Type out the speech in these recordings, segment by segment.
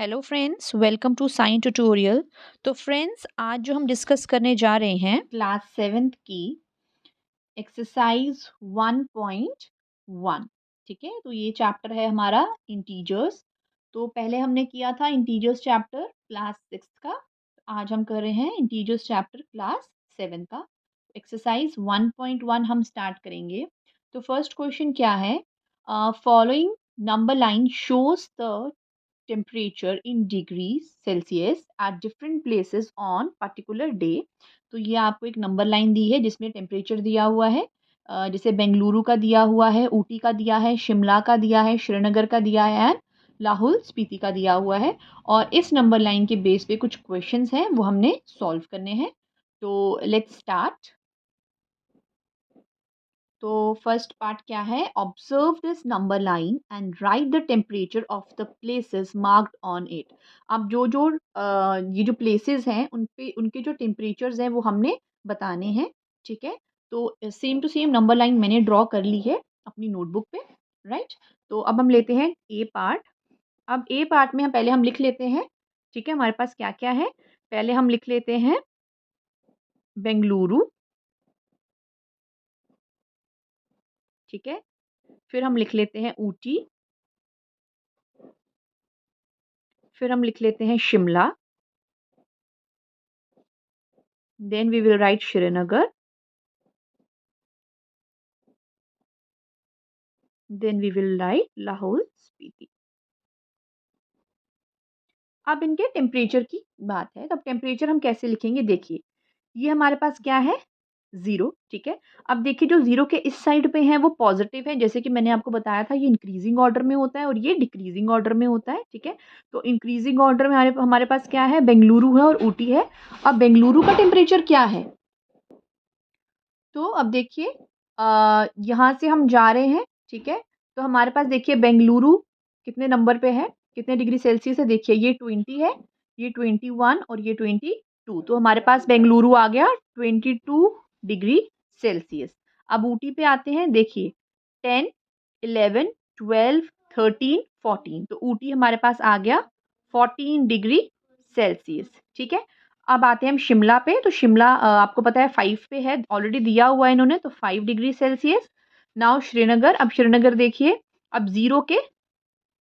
Hello friends, welcome to science tutorial. तो friends, आज जो हम डिस्कस करने जा रहे हैं क्लास 7th की एक्सरसाइज 1.1। ठीक है, तो ये चैप्टर है हमारा इंटीजर्स। तो पहले हमने किया था इंटीजर्स चैप्टर क्लास 6 का। आज हम कर रहे हैं इंटीजर्स चैप्टर क्लास 7 का। एक्सरसाइज 1.1 हम स्टार्ट करेंगे। तो फर्स्ट क्वेश्चन क्या है? Following number line shows the temperature in degrees Celsius at different places on particular day। तो ये आपको एक नंबर लाइन दी है जिसमें टेम्परेचर दिया हुआ है। जैसे बेंगलुरु का दिया हुआ है, ऊटी का दिया है, शिमला का दिया है, श्रीनगर का दिया है एंड लाहौल स्पीति का दिया हुआ है। और इस नंबर लाइन के बेस पे कुछ क्वेश्चंस हैं वो हमने सॉल्व करने हैं। तो लेट्स स्टार्ट। तो फर्स्ट पार्ट क्या है? Observe this number line and right the temperature of the places marked on it. अब जो ये जो प्लेसेस हैं उन पे उनके जो टेम्परेचर्स हैं वो हमने बताने हैं। ठीक है, तो same to same number line मैंने ड्रॉ कर ली है अपनी नोटबुक पे। राइट, तो अब हम लेते हैं ए पार्ट। अब ए पार्ट में हम पहले हम लिख लेते हैं। ठीक है, हमारे पास क्या क्या है? पहले हम लिख लेते हैं बेंगलुरु। ठीक है, फिर हम लिख लेते हैं ऊटी, फिर हम लिख लेते हैं Shimla, then we will write Srinagar, then we will write Lahore Spiti। अब इनके टेम्परेचर की बात है, तो अब टेम्परेचर हम कैसे लिखेंगे? देखिए, ये हमारे पास क्या है? ज़ीरो। ठीक है, अब देखिए जो ज़ीरो के इस साइड पे है वो पॉजिटिव है, जैसे कि मैंने आपको बताया था ये इंक्रीजिंग ऑर्डर में होता है और ये डिक्रीजिंग ऑर्डर में होता है। ठीक है, तो इंक्रीजिंग ऑर्डर में हमारे हमारे पास क्या है? बेंगलुरु है और ऊटी है। अब बेंगलुरु का टेम्परेचर क्या है? तो अब देखिए, यहाँ से हम जा रहे हैं। ठीक है, तो हमारे पास देखिए बेंगलुरु कितने नंबर पे है, कितने डिग्री सेल्सियस है? देखिए ये 20 है, ये 21 और ये 22। तो हमारे पास बेंगलुरु आ गया 22 डिग्री सेल्सियस। अब ऊटी पे आते हैं। देखिए 10, 11, 12, 13, 14। तो ऊटी हमारे पास आ गया 14 डिग्री सेल्सियस। ठीक है, अब आते हैं हम शिमला पे। तो शिमला आपको पता है 5 पे है, ऑलरेडी दिया हुआ है इन्होंने, तो 5 डिग्री सेल्सियस। नाउ श्रीनगर। अब श्रीनगर देखिए, अब ज़ीरो के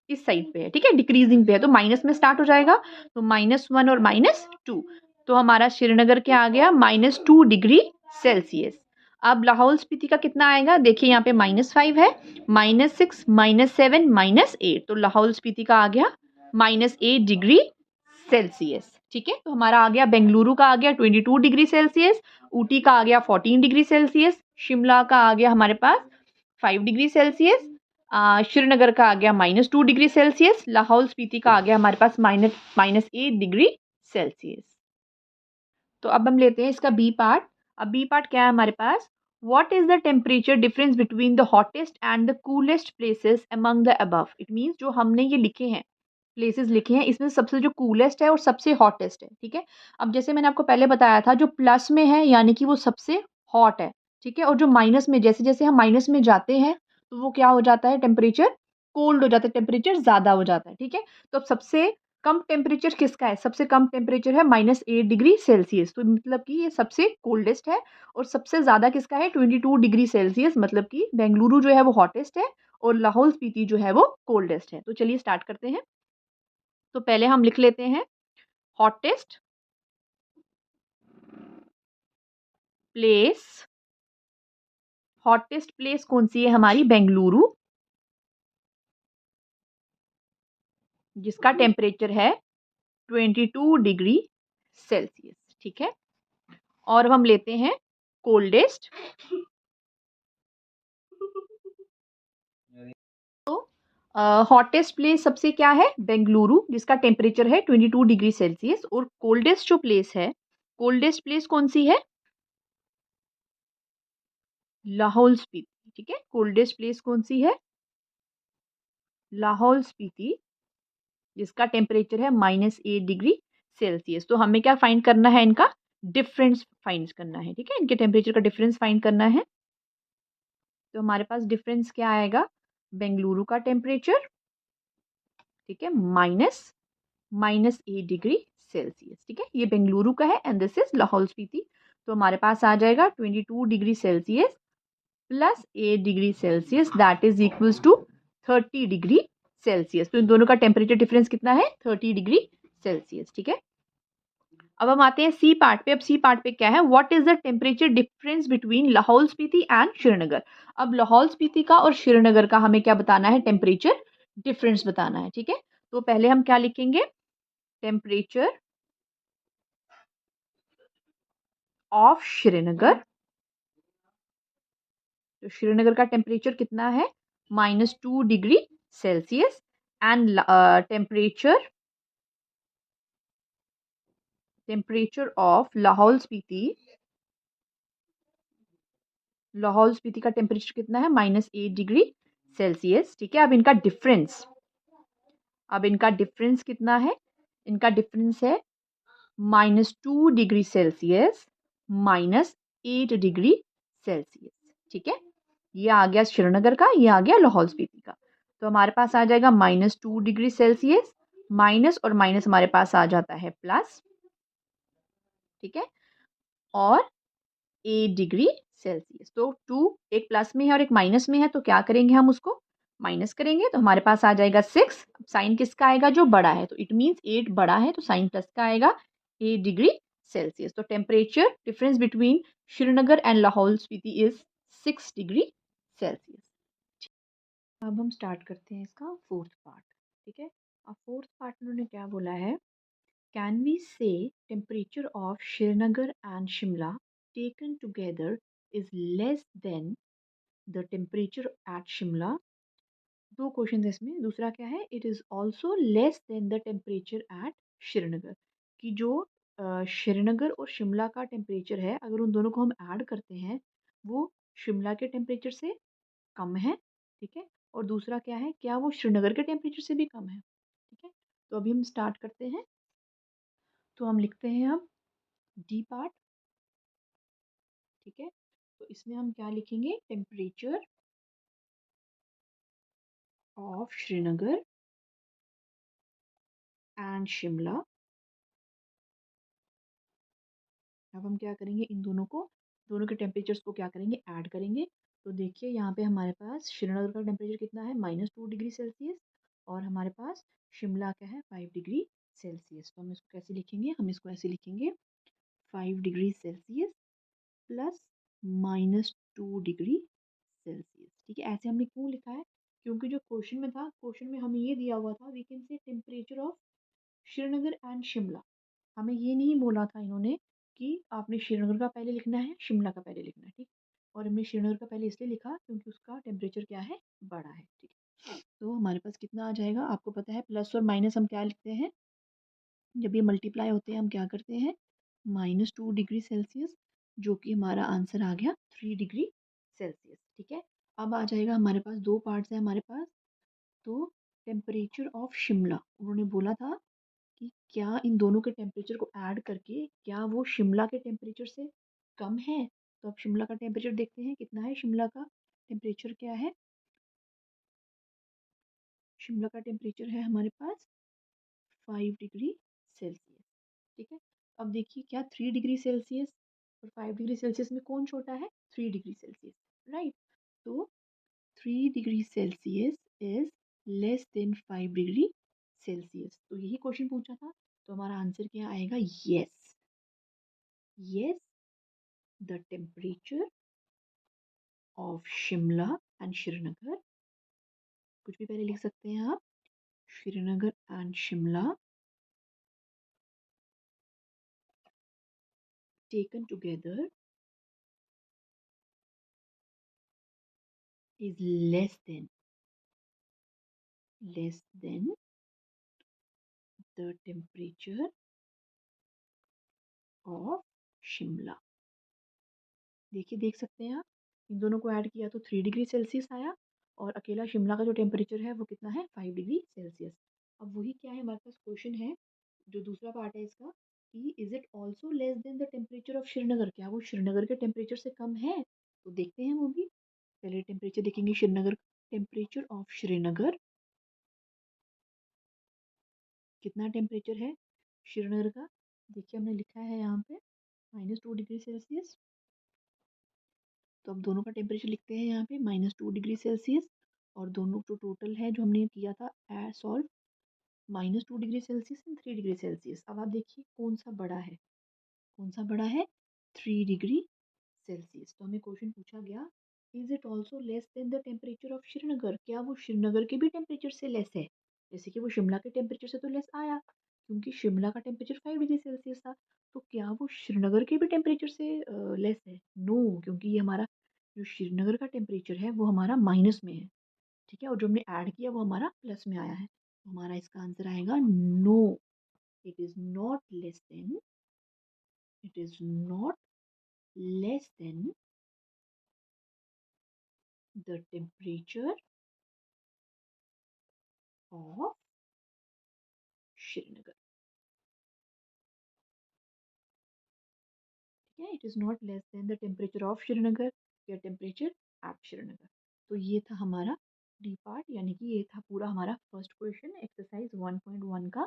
इस साइड पे है। ठीक है, डिक्रीजिंग पे है तो माइनस में स्टार्ट हो जाएगा, तो -1 और -2। तो हमारा श्रीनगर क्या आ गया? -2 डिग्री सेल्सियस। अब लाहौल स्पीति का कितना आएगा? देखिए यहाँ पे -5 है, -6, -7, -8। तो लाहौल स्पीति का आ गया -8 डिग्री सेल्सियस। ठीक है, तो हमारा आ गया बेंगलुरु का आ गया 22 डिग्री सेल्सियस, ऊटी का आ गया 14 डिग्री सेल्सियस, शिमला का आ गया हमारे पास 5 डिग्री सेल्सियस, श्रीनगर का आ गया -2 डिग्री सेल्सियस, लाहौल स्पीति का आ गया हमारे पास -8 डिग्री सेल्सियस। तो अब हम लेते हैं इसका बी पार्ट। अब बी पार्ट क्या है हमारे पास? What is the temperature difference between the hottest and the coolest places among the above. It means जो हमने ये लिखे हैं प्लेसेस लिखे हैं, इसमें सबसे जो कूलेस्ट है और सबसे हॉटेस्ट है। ठीक है, अब जैसे मैंने आपको पहले बताया था, जो प्लस में है यानी कि वो सबसे हॉट है। ठीक है, और जो माइनस में, जैसे जैसे हम माइनस में जाते हैं तो वो क्या हो जाता है? टेम्परेचर कोल्ड हो जाता है, टेम्परेचर ज़्यादा हो जाता है। ठीक है, तो अब सबसे कम टेम्परेचर किसका है? सबसे कम टेम्परेचर है -8 डिग्री सेल्सियस, तो मतलब कि ये सबसे कोल्डेस्ट है। और सबसे ज़्यादा किसका है? 22 डिग्री सेल्सियस, मतलब कि बेंगलुरु जो है वो हॉटेस्ट है और लाहौल स्पीति जो है वो कोल्डेस्ट है। तो चलिए स्टार्ट करते हैं। तो पहले हम लिख लेते हैं हॉटेस्ट प्लेस। हॉटेस्ट प्लेस कौन सी है हमारी? बेंगलुरु, जिसका टेम्परेचर है 22 डिग्री सेल्सियस। ठीक है, और अब हम लेते हैं कोल्डेस्ट। तो हॉटेस्ट प्लेस सबसे क्या है? बेंगलुरु, जिसका टेम्परेचर है 22 डिग्री सेल्सियस। और कोल्डेस्ट जो प्लेस है, कोल्डेस्ट प्लेस कौन सी है? लाहौल स्पीति। ठीक है, कोल्डेस्ट प्लेस कौन सी है? लाहौल स्पीति, जिसका टेम्परेचर है -8 डिग्री सेल्सियस। तो हमें क्या फाइंड करना है? इनका डिफरेंस फाइंड करना है। ठीक है, इनके टेम्परेचर का डिफरेंस फाइंड करना है। तो हमारे पास डिफरेंस क्या आएगा? बेंगलुरु का टेम्परेचर, ठीक है, -8 डिग्री सेल्सियस। ठीक है, ये बेंगलुरु का है and this is Lahaul Spiti. तो हमारे पास आ जाएगा 22 degree Celsius plus 8 degree Celsius that is equals to 30 degree Celsius. तो इन दोनों का टेम्परेचर डिफरेंस कितना है? 30 डिग्री सेल्सियस। ठीक है, अब हम आते हैं सी पार्ट पे। अब सी पार्ट पे क्या है? What is the temperature difference between Lahaul Spiti and Srinagar. अब लाहौल स्पीति का और श्रीनगर का हमें क्या बताना है? टेम्परेचर डिफरेंस बताना है। ठीक है, तो पहले हम क्या लिखेंगे? Temperature of Srinagar. तो श्रीनगर का टेम्परेचर कितना है? -2 degree Celsius and temperature of Lahaul Spiti का टेम्परेचर कितना है? -8 डिग्री सेल्सियस। ठीक है, अब इनका डिफरेंस कितना है? इनका डिफरेंस है -2 डिग्री सेल्सियस -8 डिग्री सेल्सियस। ठीक है, ये आ गया श्रीनगर का, ये आ गया लाहौल स्पीति का। तो हमारे पास आ जाएगा -2 डिग्री सेल्सियस, माइनस और माइनस हमारे पास आ जाता है प्लस। ठीक है, और 8 डिग्री सेल्सियस। तो 2 एक प्लस में है और एक माइनस में है, तो क्या करेंगे? हम उसको माइनस करेंगे, तो हमारे पास आ जाएगा 6। साइन किसका आएगा? जो बड़ा है, तो इट मीन्स 8 बड़ा है, तो साइन प्लस का आएगा 8 डिग्री सेल्सियस। तो temperature difference between Srinagar and Lahaul Spiti is 6 degree Celsius. अब हम स्टार्ट करते हैं इसका फोर्थ पार्ट। ठीक है, अब फोर्थ पार्ट में उन्होंने क्या बोला है? कैन वी से temperature of Srinagar and Shimla taken together is less than the temperature at Shimla. दो क्वेश्चन है इसमें। दूसरा क्या है? It is also less than the temperature at Srinagar. कि जो श्रीनगर और शिमला का टेम्परेचर है, अगर उन दोनों को हम ऐड करते हैं, वो शिमला के टेम्परेचर से कम है। ठीक है, और दूसरा क्या है? क्या वो श्रीनगर के टेम्परेचर से भी कम है? ठीक है, तो अभी हम स्टार्ट करते हैं। तो हम लिखते हैं अब डी पार्ट। ठीक है, तो इसमें हम क्या लिखेंगे? Temperature of Srinagar and Shimla. अब हम क्या करेंगे? इन दोनों के टेम्परेचर्स को क्या करेंगे? ऐड करेंगे। तो देखिए यहाँ पे हमारे पास श्रीनगर का टेम्परेचर कितना है? -2 डिग्री सेल्सियस, और हमारे पास शिमला का है 5 डिग्री सेल्सियस। तो हम इसको कैसे लिखेंगे? हम इसको ऐसे लिखेंगे 5 degree Celsius plus -2 degree Celsius. ठीक है, ऐसे हमने क्यों लिखा है? क्योंकि जो क्वेश्चन में था, क्वेश्चन में हमें ये दिया हुआ था, we can say temperature of Srinagar and Shimla. हमें ये नहीं बोला था इन्होंने कि आपने श्रीनगर का पहले लिखना है, शिमला का पहले लिखना है। ठीक, और हमने श्रीनगर का पहले इसलिए लिखा क्योंकि उसका टेम्परेचर क्या है? बड़ा है। ठीक है, तो हमारे पास कितना आ जाएगा? आपको पता है प्लस और माइनस हम क्या लिखते हैं? जब ये मल्टीप्लाई होते हैं हम क्या करते हैं? -2 डिग्री सेल्सियस, जो कि हमारा आंसर आ गया 3 डिग्री सेल्सियस। ठीक है, अब आ जाएगा हमारे पास दो पार्ट्स हैं हमारे पास। तो टेम्परेचर ऑफ शिमला, उन्होंने बोला था कि क्या इन दोनों के टेम्परेचर को ऐड करके क्या वो शिमला के टेम्परेचर से कम है? तो अब शिमला का टेम्परेचर देखते हैं कितना है। शिमला का टेम्परेचर क्या है? शिमला का टेम्परेचर है हमारे पास 5 डिग्री सेल्सियस। ठीक है, अब देखिए क्या 3 डिग्री सेल्सियस और 5 डिग्री सेल्सियस में कौन छोटा है? 3 डिग्री सेल्सियस, राइट। तो 3 degree Celsius is less than 5 degree Celsius. तो यही क्वेश्चन पूछा था, तो हमारा आंसर क्या आएगा? Yes, yes, the temperature of Shimla and Srinagar, कुछ भी पहले लिख सकते हैं आप, Srinagar and Shimla taken together is less than the temperature of Shimla. देखिए, देख सकते हैं आप, इन दोनों को ऐड किया तो 3 डिग्री सेल्सियस आया, और अकेला शिमला का जो टेम्परेचर है वो कितना है? 5 डिग्री सेल्सियस। अब वही क्या है हमारे पास क्वेश्चन है, जो दूसरा पार्ट है इसका, कि is it also less than the temperature of Srinagar. क्या वो श्रीनगर के टेम्परेचर से कम है? तो देखते हैं वो भी। पहले टेम्परेचर देखेंगे श्रीनगर, टेम्परेचर ऑफ श्रीनगर कितना टेम्परेचर है श्रीनगर का, देखिए हमने लिखा है यहाँ पे -2 डिग्री सेल्सियस। तो अब दोनों का टेम्परेचर लिखते हैं यहाँ पे -2 डिग्री सेल्सियस, और दोनों जो टोटल है जो हमने किया था solve, -2 degree Celsius and 3 degree Celsius. अब आप देखिए कौन सा बड़ा है, कौन सा बड़ा है, 3 डिग्री सेल्सियस। तो हमें क्वेश्चन पूछा गया, is it also less than the temperature of Srinagar, क्या वो श्रीनगर के भी टेम्परेचर से लेस है। जैसे कि वो शिमला के टेम्परेचर से तो लेस आया, क्योंकि शिमला का टेम्परेचर 5 डिग्री सेल्सियस था। तो क्या वो श्रीनगर के भी टेम्परेचर से लेस है। नो, क्योंकि ये हमारा जो श्रीनगर का टेम्परेचर है वो हमारा माइनस में है, ठीक है, और जो हमने ऐड किया वो हमारा प्लस में आया है। तो हमारा इसका आंसर आएगा no, it is not less than, it is not less than the temperature of Srinagar. ठीक है, it is not less than the temperature of Srinagar या टेम्परेचर एट श्रीनगर। तो ये था हमारा डी पार्ट, यानी कि ये था पूरा हमारा फर्स्ट क्वेश्चन, एक्सरसाइज 1.1 का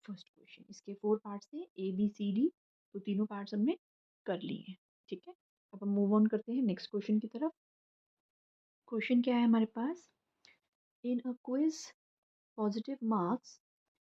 फर्स्ट क्वेश्चन। इसके 4 पार्ट्स थे, ए बी सी डी, तो तीनों पार्ट्स हमने कर लिए हैं। ठीक है, अब हम मूव ऑन करते हैं नेक्स्ट क्वेश्चन की तरफ। क्वेश्चन क्या है हमारे पास, in a quiz positive marks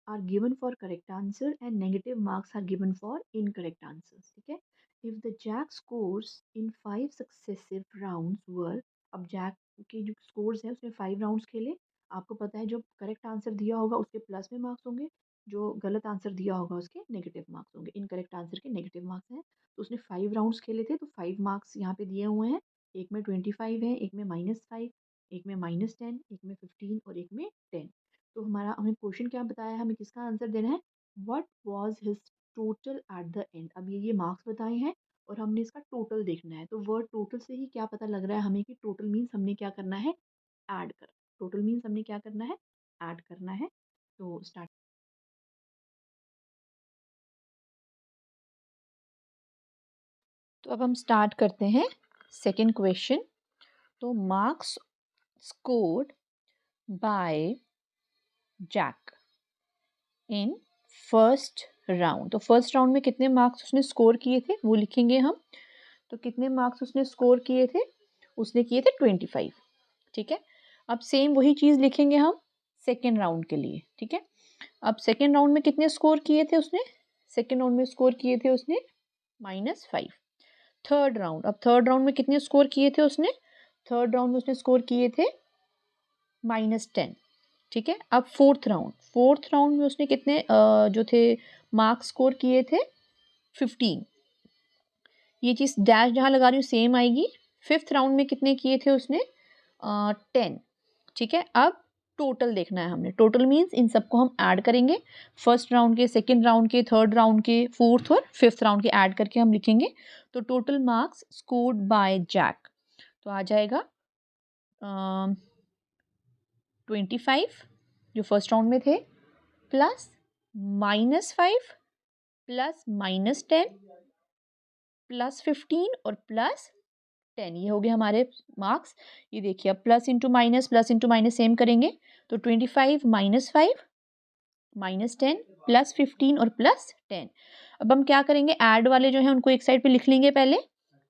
are given for correct answer and negative marks are given for incorrect answers। ठीक है, if the jack scores in 5 successive rounds were, अब जैक के जो स्कोर्स है उसने 5 राउंड्स खेले, आपको पता है जो करेक्ट आंसर दिया होगा उसके प्लस में मार्क्स होंगे, जो गलत आंसर दिया होगा उसके नेगेटिव मार्क्स होंगे, इनकरेक्ट आंसर के नेगेटिव मार्क्स हैं। तो उसने 5 राउंड्स खेले थे, तो 5 मार्क्स यहाँ पे दिए हुए हैं, एक में 25 है, एक में -5, एक में -10, एक में 15 और एक में 10। तो हमारा हमें क्वेश्चन क्या बताया है, हमें किसका आंसर देना है, what was his total at the end. अब ये मार्क्स बताए हैं और हमने इसका टोटल देखना है। तो वर्ड टोटल से ही क्या पता लग रहा है हमें कि टोटल मीन्स हमने क्या करना है, ऐड कर, टोटल मीन्स हमने क्या करना है, ऐड करना है। तो स्टार्ट। तो अब हम स्टार्ट करते हैं सेकेंड क्वेश्चन। तो marks scored by Jack in first round. तो फर्स्ट राउंड में कितने मार्क्स उसने स्कोर किए थे वो लिखेंगे हम। तो कितने मार्क्स उसने स्कोर किए थे, उसने किए थे 25। ठीक है, अब सेम वही चीज़ लिखेंगे हम सेकेंड राउंड के लिए। ठीक है, अब सेकेंड राउंड में कितने स्कोर किए थे उसने, सेकेंड राउंड में स्कोर किए थे उसने -5। थर्ड राउंड, अब थर्ड राउंड में कितने स्कोर किए थे उसने, थर्ड राउंड में उसने स्कोर किए थे -10। ठीक है, अब फोर्थ राउंड, फोर्थ राउंड में उसने कितने जो थे मार्क्स स्कोर किए थे 15। ये चीज़ डैश जहाँ लगा रही हूँ सेम आएगी। फिफ्थ राउंड में कितने किए थे उसने 10। ठीक है, अब टोटल देखना है हमने, टोटल मीन्स इन सबको हम ऐड करेंगे, फर्स्ट राउंड के, सेकेंड राउंड के, थर्ड राउंड के, फोर्थ और फिफ्थ राउंड के ऐड करके हम लिखेंगे। तो total marks scored by Jack, तो आ जाएगा 25 जो फर्स्ट राउंड में थे, प्लस -5 प्लस -10 प्लस 15 और प्लस 10, ये हो गए हमारे मार्क्स। ये देखिए अब प्लस इंटू माइनस सेम करेंगे, तो 25 -5 -10 प्लस 15 और प्लस 10। अब हम क्या करेंगे, ऐड वाले जो हैं उनको एक साइड पे लिख लेंगे पहले,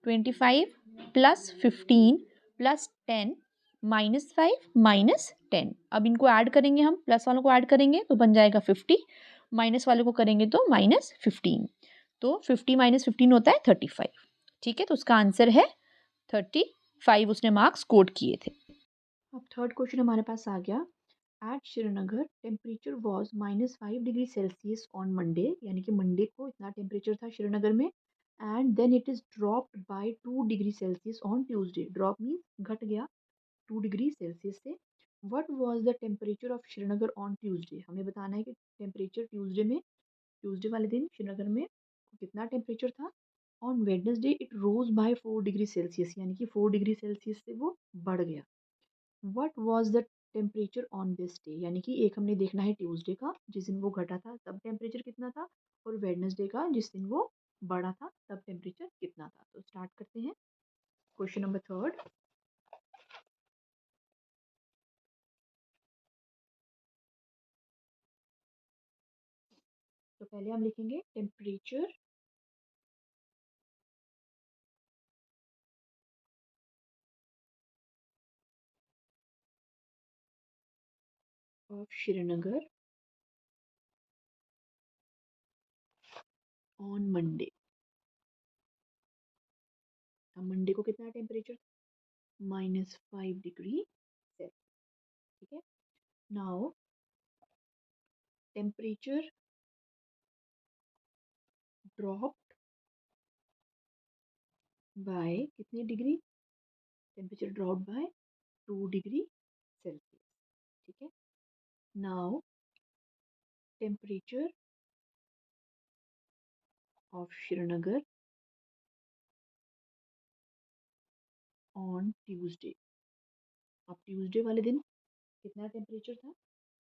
25 प्लस 15 प्लस 10 -5 -10। अब इनको ऐड करेंगे, हम प्लस वालों को ऐड करेंगे तो बन जाएगा 50, माइनस वाले को करेंगे तो -15। तो 50 -15 होता है 35। ठीक है, तो उसका आंसर है 35 उसने मार्क्स स्कोर किए थे। अब थर्ड क्वेश्चन हमारे पास आ गया, at Srinagar temperature was -5 degree Celsius on Monday, यानी कि मंडे को इतना टेम्परेचर था श्रीनगर में, and then it is dropped by 2 degree Celsius on Tuesday. Drop means घट गया 2 डिग्री सेल्सियस से। What was the temperature of Srinagar on Tuesday, हमें बताना है कि टेम्परेचर ट्यूसडे में, ट्यूसडे वाले दिन श्रीनगर में कितना टेम्परेचर था। On Wednesday it rose by 4 degree Celsius, यानी कि 4 डिग्री सेल्सियस से वो बढ़ गया। What was the temperature on this day, यानी कि एक हमने देखना है ट्यूसडे का जिस दिन वो घटा था तब टेम्परेचर कितना था, और वेडनेसडे का जिस दिन वो बढ़ा था तब टेम्परेचर कितना था। तो स्टार्ट करते हैं क्वेश्चन नंबर थर्ड। तो पहले हम लिखेंगे temperature of Srinagar on Monday. अब मंडे को कितना टेम्परेचर? -5 degree Celsius. ठीक है। नाउ टेम्परेचर ड्रॉप बाय कितने degree? Temperature drop by 2 degree Celsius. ठीक है। Now temperature of Srinagar on Tuesday. अब ट्यूसडे वाले दिन कितना टेम्परेचर था?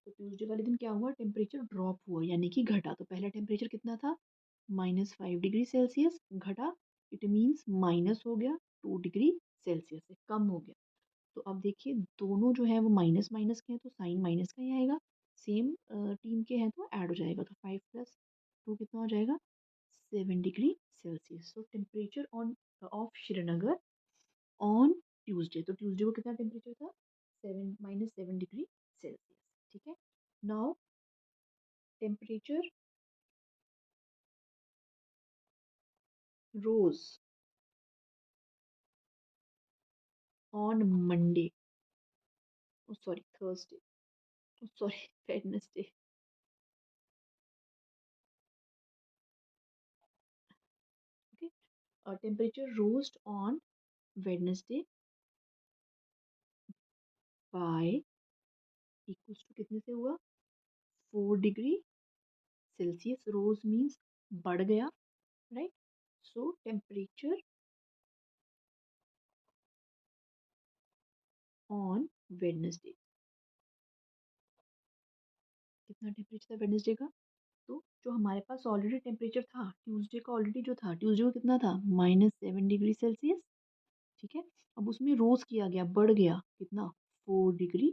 तो ट्यूसडे वाले दिन क्या हुआ? टेम्परेचर ड्रॉप हुआ यानी कि घटा। तो पहला टेम्परेचर कितना था? -5 डिग्री सेल्सियस। घटा इट मीन्स माइनस हो गया 2 डिग्री सेल्सियस से कम हो गया। तो अब देखिए दोनों जो है वो माइनस माइनस के हैं तो साइन माइनस का ही आएगा। सेम टीम के हैं तो ऐड हो जाएगा। तो 5 + 2 कितना हो जाएगा? 7 डिग्री सेल्सियस। तो temperature on of Srinagar on Tuesday. तो ट्यूसडे को कितना टेम्परेचर था? -7 डिग्री सेल्सियस। ठीक है। Now temperature rose on Monday, sorry Thursday, sorry Wednesday. Okay. Temperature rose on Wednesday by equals to कितने से हुआ? 4 डिग्री सेल्सियस। रोज मीन्स बढ़ गया, right. So temperature on Wednesday, कितना टेम्परेचर था वेडनेसडे का? तो जो हमारे पास ऑलरेडी टेम्परेचर था ट्यूसडे का, ऑलरेडी जो था ट्यूसडे को कितना था? -7 डिग्री सेल्सियस। ठीक है। अब उसमें रोज किया गया, बढ़ गया कितना? 4 डिग्री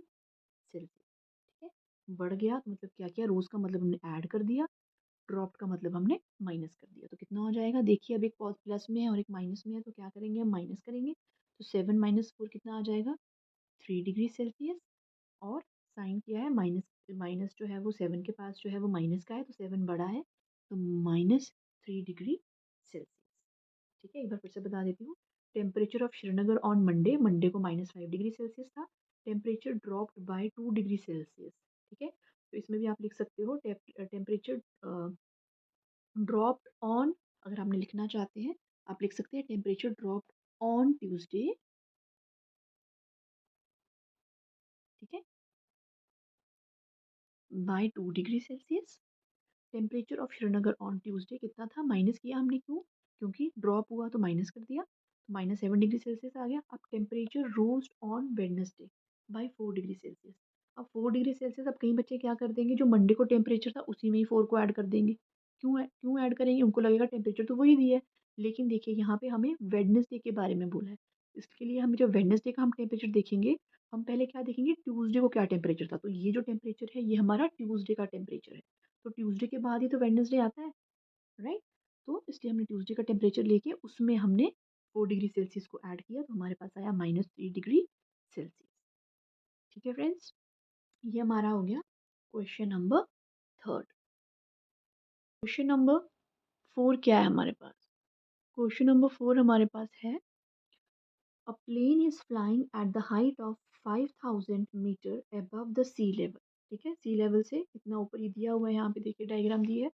सेल्सियस। ठीक है। बढ़ गया तो मतलब क्या किया? रोज का मतलब हमने ऐड कर दिया, ड्रॉप का मतलब हमने माइनस कर दिया। तो कितना हो जाएगा? देखिए अब एक प्लस में है और एक माइनस में है तो क्या करेंगे? हम माइनस करेंगे। तो 7 - 4 कितना आ जाएगा? 3 डिग्री सेल्सियस। और साइन किया है माइनस, माइनस जो है वो 7 के पास जो है वो माइनस का है तो 7 बड़ा है तो -3 डिग्री सेल्सियस। ठीक है। एक बार फिर से बता देती हूँ। Temperature of Srinagar on Monday, Monday को -5 डिग्री सेल्सियस था। Temperature dropped by 2 degree Celsius. ठीक है। तो इसमें भी आप लिख सकते हो टेम्परेचर ड्रॉप्ड ऑन, अगर आपने लिखना चाहते हैं आप लिख सकते हैं टेम्परेचर ड्रॉप्ड ऑन ट्यूसडे। ठीक है। By 2 degree Celsius. Temperature of Srinagar on Tuesday कितना था? माइनस किया हमने, क्यों? क्योंकि ड्रॉप हुआ तो माइनस कर दिया तो -7 डिग्री सेल्सियस आ गया। अब temperature rose on Wednesday by 4 degree Celsius. अब 4 डिग्री सेल्सियस, अब कई बच्चे क्या कर देंगे, जो मंडे को टेम्परेचर था उसी में ही 4 को ऐड कर देंगे। क्यों ऐड करेंगे? उनको लगेगा टेम्परेचर तो वही दिया है। लेकिन देखिए यहाँ पे हमें वेडनेसडे के बारे में बोला है। इसके लिए हमें जब वेडनेसडे का हम टेम्परेचर देखेंगे, हम पहले क्या देखेंगे? ट्यूसडे को क्या टेम्परेचर था। तो ये जो टेम्परेचर है ये हमारा ट्यूसडे का टेम्परेचर है। तो ट्यूसडे के बाद ही तो वेडनेसडे आता है, राइट। तो इसलिए हमने ट्यूसडे का टेम्परेचर लेके उसमें हमने 4 डिग्री सेल्सियस को ऐड किया तो हमारे पास आया -3 डिग्री सेल्सियस। ठीक है फ्रेंड्स, ये हमारा हो गया question number third. Question number 4 क्या है हमारे पास? क्वेश्चन नंबर 4 हमारे पास है a plane is flying at the height of 5000 metre above the sea level. ठीक है। सी लेवल से कितना ऊपर, ये दिया हुआ है यहाँ पे, देखिए डायग्राम दी है।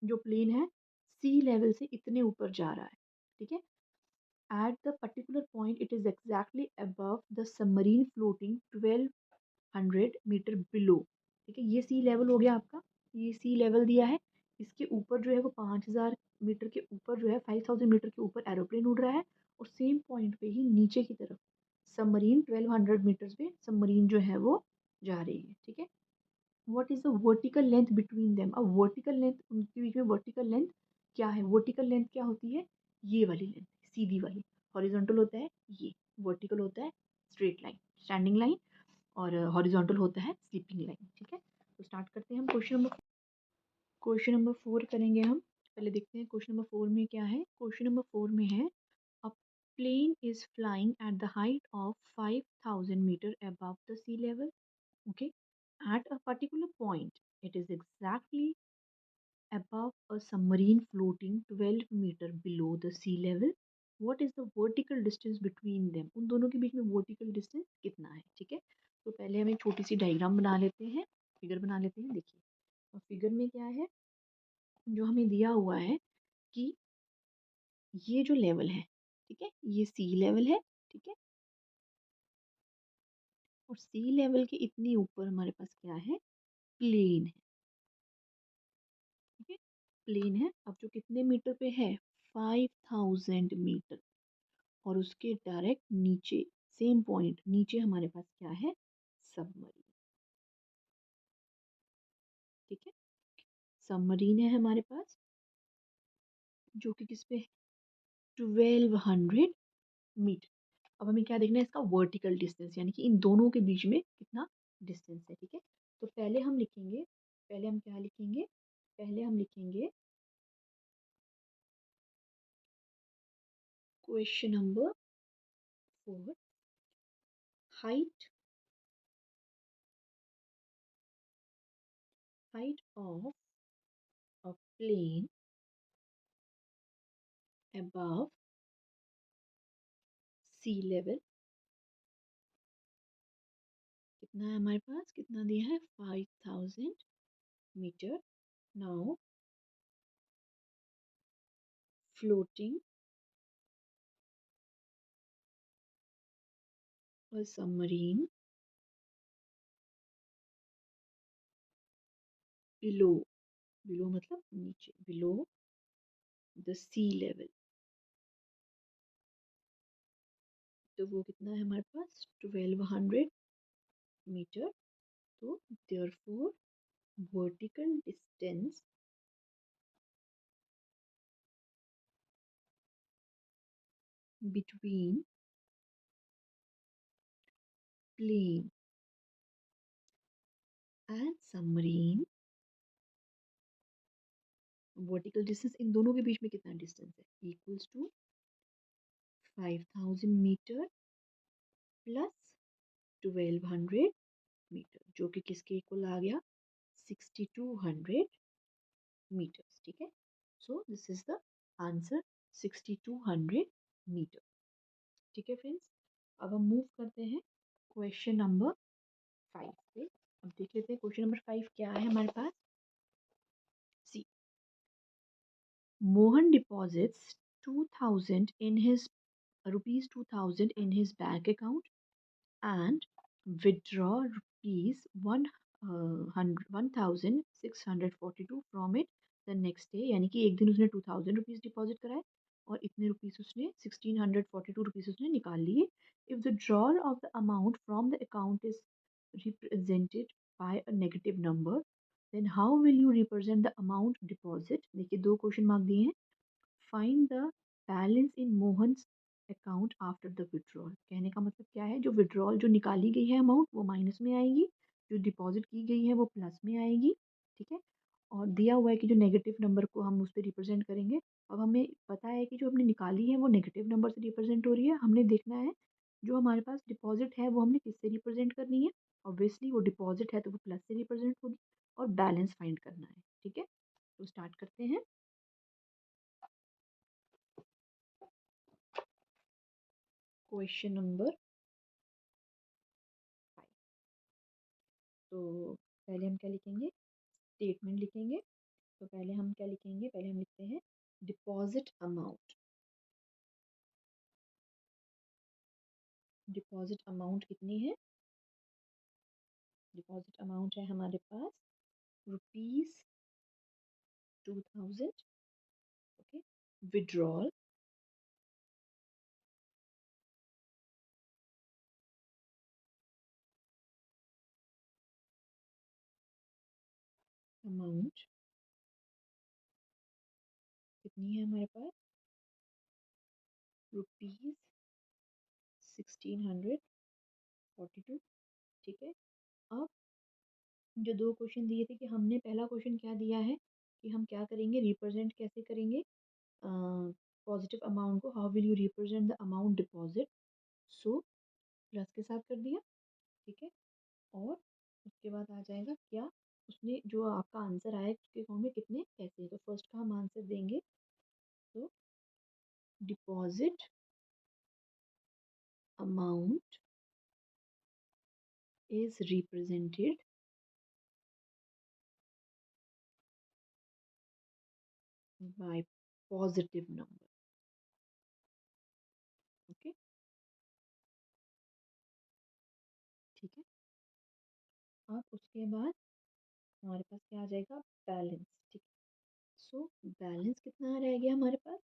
जो प्लेन है सी लेवल से इतने ऊपर जा रहा है। ठीक है। At the particular point it is exactly above the submarine floating 1200 metre below. ठीक है। ये सी लेवल हो गया आपका, ये सी लेवल दिया है। इसके ऊपर जो है वो 5000 मीटर के ऊपर जो है, 5000 मीटर के ऊपर एरोप्लेन उड़ रहा है। और सेम पॉइंट पे ही नीचे की तरफ सबमरीन 1200 मीटर्स पे सबमरीन जो है वो जा रही है। ठीक है। What is the vertical length between them? अब वर्टिकल लेंथ, उनके बीच में वर्टिकल लेंथ क्या है? वर्टिकल लेंथ क्या होती है? ये वाली लेंथ, सीधी वाली। हॉरिजॉन्टल होता है ये, वर्टिकल होता है स्ट्रेट लाइन, स्टैंडिंग लाइन, और हॉरिजॉन्टल होता है स्लीपिंग लाइन। ठीक है। तो स्टार्ट करते हैं हम क्वेश्चन नंबर क्वेश्चन नंबर 4 करेंगे हम। पहले देखते हैं क्वेश्चन नंबर 4 में क्या है। क्वेश्चन नंबर 4 में है a plane is flying at the height of 5000 metre above the sea level. Okay, at a particular point it is exactly above a submarine floating 12 meter below the sea level. What is the vertical distance between them? उन दोनों के बीच में vertical distance कितना है? ठीक है, तो पहले हम एक छोटी सी डायग्राम बना लेते हैं, फिगर बना लेते हैं। देखिए, और फिगर में क्या है, जो हमें दिया हुआ है कि ये जो लेवल है, ठीक है, ये सी लेवल है, ठीक है, और सी लेवल के इतनी ऊपर हमारे पास क्या है, प्लेन है, ठीक है, प्लेन है। अब जो कितने मीटर पे है, 5000 मीटर, और उसके डायरेक्ट नीचे, सेम पॉइंट नीचे हमारे पास क्या है, सबमरीन, ठीक है, सबमरीन है हमारे पास, जो कि किस पे है, 1200 मीटर। अब हमें क्या देखना है, इसका वर्टिकल डिस्टेंस, यानी कि इन दोनों के बीच में कितना डिस्टेंस है, ठीक है। तो पहले हम लिखेंगे, पहले हम क्या लिखेंगे, पहले हम लिखेंगे question number 4, height, height of a plane above sea level, कितना है हमारे पास, कितना दिया है, 5000 metre. Now floating a submarine below, below मतलब नीचे, below the sea level, तो वो कितना है हमारे पास, 1200 मीटर। तो therefore vertical distance between plane and submarine, vertical distance इन दोनों के बीच में कितना डिस्टेंस है, equals to 5000 metre plus 1200 metre, जो कि किसके इक्वल आ गया, 6200 मीटर्स, ठीक है। So this is the answer, 6200 metre, ठीक है फ्रेंड्स। अब हम मूव करते हैं क्वेश्चन नंबर 5 पे। अब देख लेते हैं क्वेश्चन नंबर 5 क्या है हमारे पास। सी, Mohan deposits 2000 in his rupees 2000 in his bank account and withdraw rupees 1642 from it the next day, यानी कि एक दिन उसने 2000 रुपीज डिपॉजिट कराए और इतने रुपीस उसने 1642 रुपीज उसने निकाल लिए। If the drawal of the amount from the account is represented by a negative number, then how will you represent the amount deposit. देखिए, दो क्वेश्चन मार्क दिए हैं। Find the balance in Mohan's account after the withdrawal, कहने का मतलब क्या है, जो विड्रॉल जो निकाली गई है अमाउंट वो माइनस में आएगी, जो डिपॉजिट की गई है वो प्लस में आएगी, ठीक है। और दिया हुआ है कि जो नेगेटिव नंबर को हम उस पर रिप्रेजेंट करेंगे। अब हमें पता है कि जो हमने निकाली है वो नेगेटिव नंबर से रिप्रेजेंट हो रही है, हमने देखना है जो हमारे पास डिपॉजिट है वो हमने किससे रिप्रेजेंट करनी है। ऑब्वियसली वो डिपॉजिट है तो वो प्लस से रिप्रेजेंट होगी, और बैलेंस फाइंड करना है, ठीक है। तो स्टार्ट करते हैं। क्वेश्चन नंबर 5, तो पहले हम क्या लिखेंगे, स्टेटमेंट लिखेंगे। तो पहले हम क्या लिखेंगे, पहले हम लिखते हैं डिपॉजिट अमाउंट। डिपॉजिट अमाउंट कितनी है, डिपॉजिट अमाउंट है हमारे पास रुपीज 2000, ओके। विड्रॉल अमाउंट कितनी है हमारे पास, रुपीज 1642, ठीक है। अब जो दो क्वेश्चन दिए थे कि हमने पहला क्वेश्चन क्या दिया है कि हम क्या करेंगे, रिप्रेजेंट कैसे करेंगे पॉजिटिव अमाउंट को, how will you represent the amount deposit. So plus के साथ कर दिया, ठीक है। और उसके बाद आ जाएगा क्या, उसने जो आपका आंसर आया उसके अकाउंट में कितने पैसे हैं, तो फर्स्ट का हम आंसर देंगे, तो deposit amount is represented by positive number। Okay, ठीक है। अब उसके बाद हमारे पास क्या आ जाएगा, बैलेंस, ठीक है। सो बैलेंस कितना रह गया हमारे पास,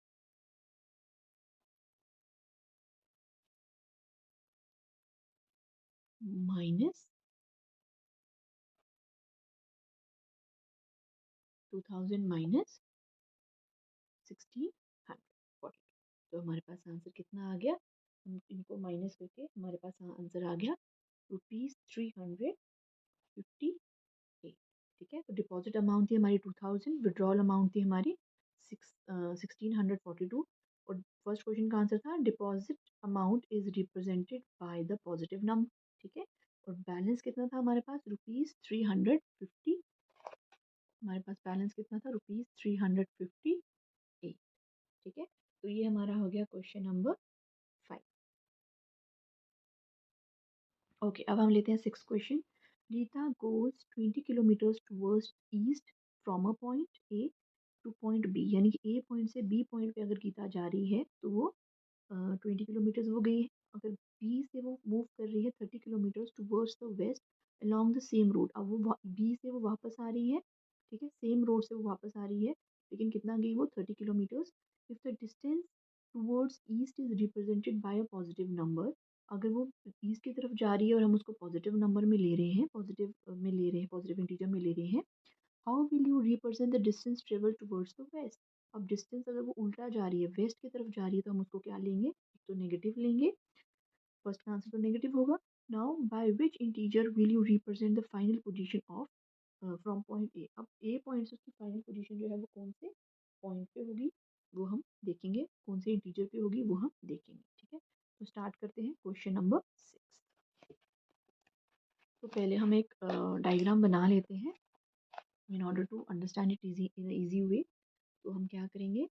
माइनस 2000 माइनस 1640। तो हमारे पास आंसर कितना आ गया, हम इनको माइनस करके हमारे पास आंसर आ गया ₹358। ठीक है, तो डिपॉजिट अमाउंट थी हमारी 2000, विड्रॉल अमाउंट थी हमारी 1642। और फर्स्ट क्वेश्चन का आंसर था deposit amount is represented by the positive number, ठीक है। और बैलेंस कितना था हमारे पास, ₹350। हमारे पास बैलेंस कितना था, ₹358। ठीक है, तो ये हमारा हो गया क्वेश्चन नंबर 5। ओके, अब हम लेते हैं 6 question. Rita goes 20 kilometres towards east from a point A to point B, यानी कि ए पॉइंट से बी पॉइंट पे अगर गीता जा रही है तो वो 20 किलोमीटर्स वो गई है। अगर बी से वो मूव कर रही है 30 kilometres towards the west along the same road, अब वो बी से वो वापस आ रही है, ठीक है, सेम रोड से वो वापस आ रही है, लेकिन कितना गई वो 30 kilometres. If the distance towards east is represented by a positive number, अगर वो ईस्ट की तरफ जा रही है और हम उसको पॉजिटिव नंबर में ले रहे हैं, पॉजिटिव इंटीजर में ले रहे हैं, how will you represent the distance travel towards the west. अब डिस्टेंस अगर वो उल्टा जा रही है, वेस्ट की तरफ जा रही है, तो हम उसको क्या लेंगे, एक तो नेगेटिव लेंगे, फर्स्ट का आंसर तो नेगेटिव होगा। Now bye which integer will you represent the final position of from point A. अब ए पॉइंट से उसकी फाइनल पोजीशन जो है वो कौन से पॉइंट पे होगी, वो हम देखेंगे, कौन से इंटीजर पे होगी वो हम देखेंगे, ठीक है। तो स्टार्ट करते हैं क्वेश्चन नंबर 6। तो पहले हम एक डायग्राम बना लेते हैं in order to understand it easy in easy way. तो हम क्या करेंगे,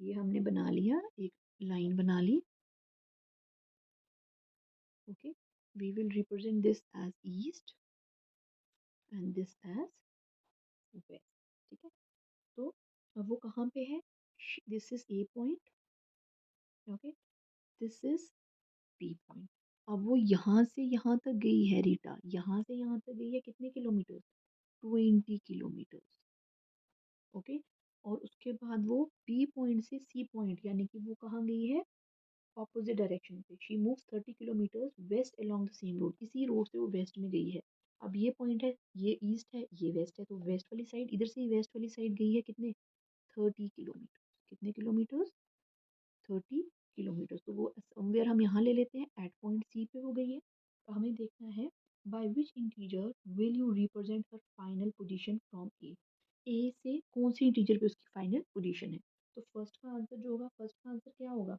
ये हमने बना लिया, एक लाइन बना ली, okay. We will represent this as east and this as west, ठीक है। तो अब वो कहाँ पे है, this is A point, okay, this is B point. अब वो यहाँ से यहाँ तक गई है रीटा, यहाँ से यहाँ तक गई है कितने किलोमीटर, 20 किलोमीटर्स, ओके। और उसके बाद वो बी पॉइंट से सी पॉइंट, यानी कि वो कहाँ गई है, ऑपोजिट डायरेक्शन पे, she moves 30 kilometres west along the same road, इसी रोड से वो वेस्ट में गई है। अब ये पॉइंट है, ये ईस्ट है, ये वेस्ट है, तो वेस्ट वाली साइड, इधर से वेस्ट वाली साइड गई है कितने, 30 किलोमीटर, कितने किलोमीटर्स, 30 किलोमीटर। तो वो समवेयर हम यहाँ ले लेते हैं, एट पॉइंट सी पे हो गई है। तो हमें देखना है by which integer will you represent her final position from A, A से कौन सी इंटीजर पे उसकी फाइनल पोजीशन है। तो फर्स्ट का आंसर जो होगा, फर्स्ट का आंसर क्या होगा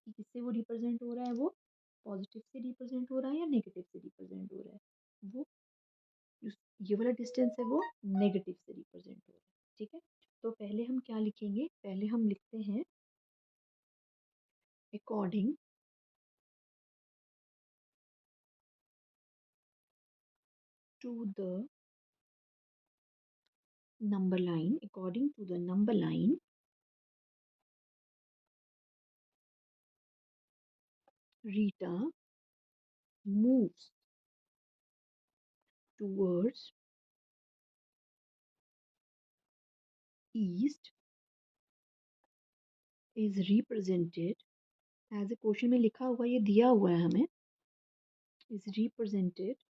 कि किससे वो रिप्रेजेंट हो रहा है, वो पॉजिटिव से रिप्रेजेंट हो रहा है या नेगेटिव से रिप्रेजेंट हो रहा है, वो ये वाला डिस्टेंस है वो नेगेटिव से रिप्रेजेंट हो रहा है, ठीक है। तो पहले हम क्या लिखेंगे, पहले हम लिखते हैं according to the number line, according to the number line, Rita moves towards east is represented, as a question में लिखा हुआ, ये दिया हुआ है हमें, is represented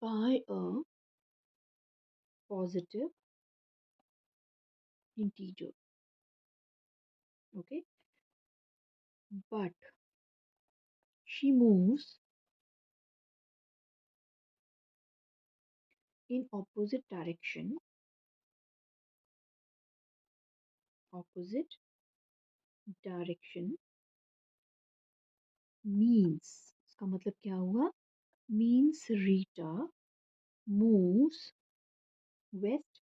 by a positive integer, okay, but she moves in opposite direction opposite direction means, इसका मतलब क्या हुआ, means Rita moves west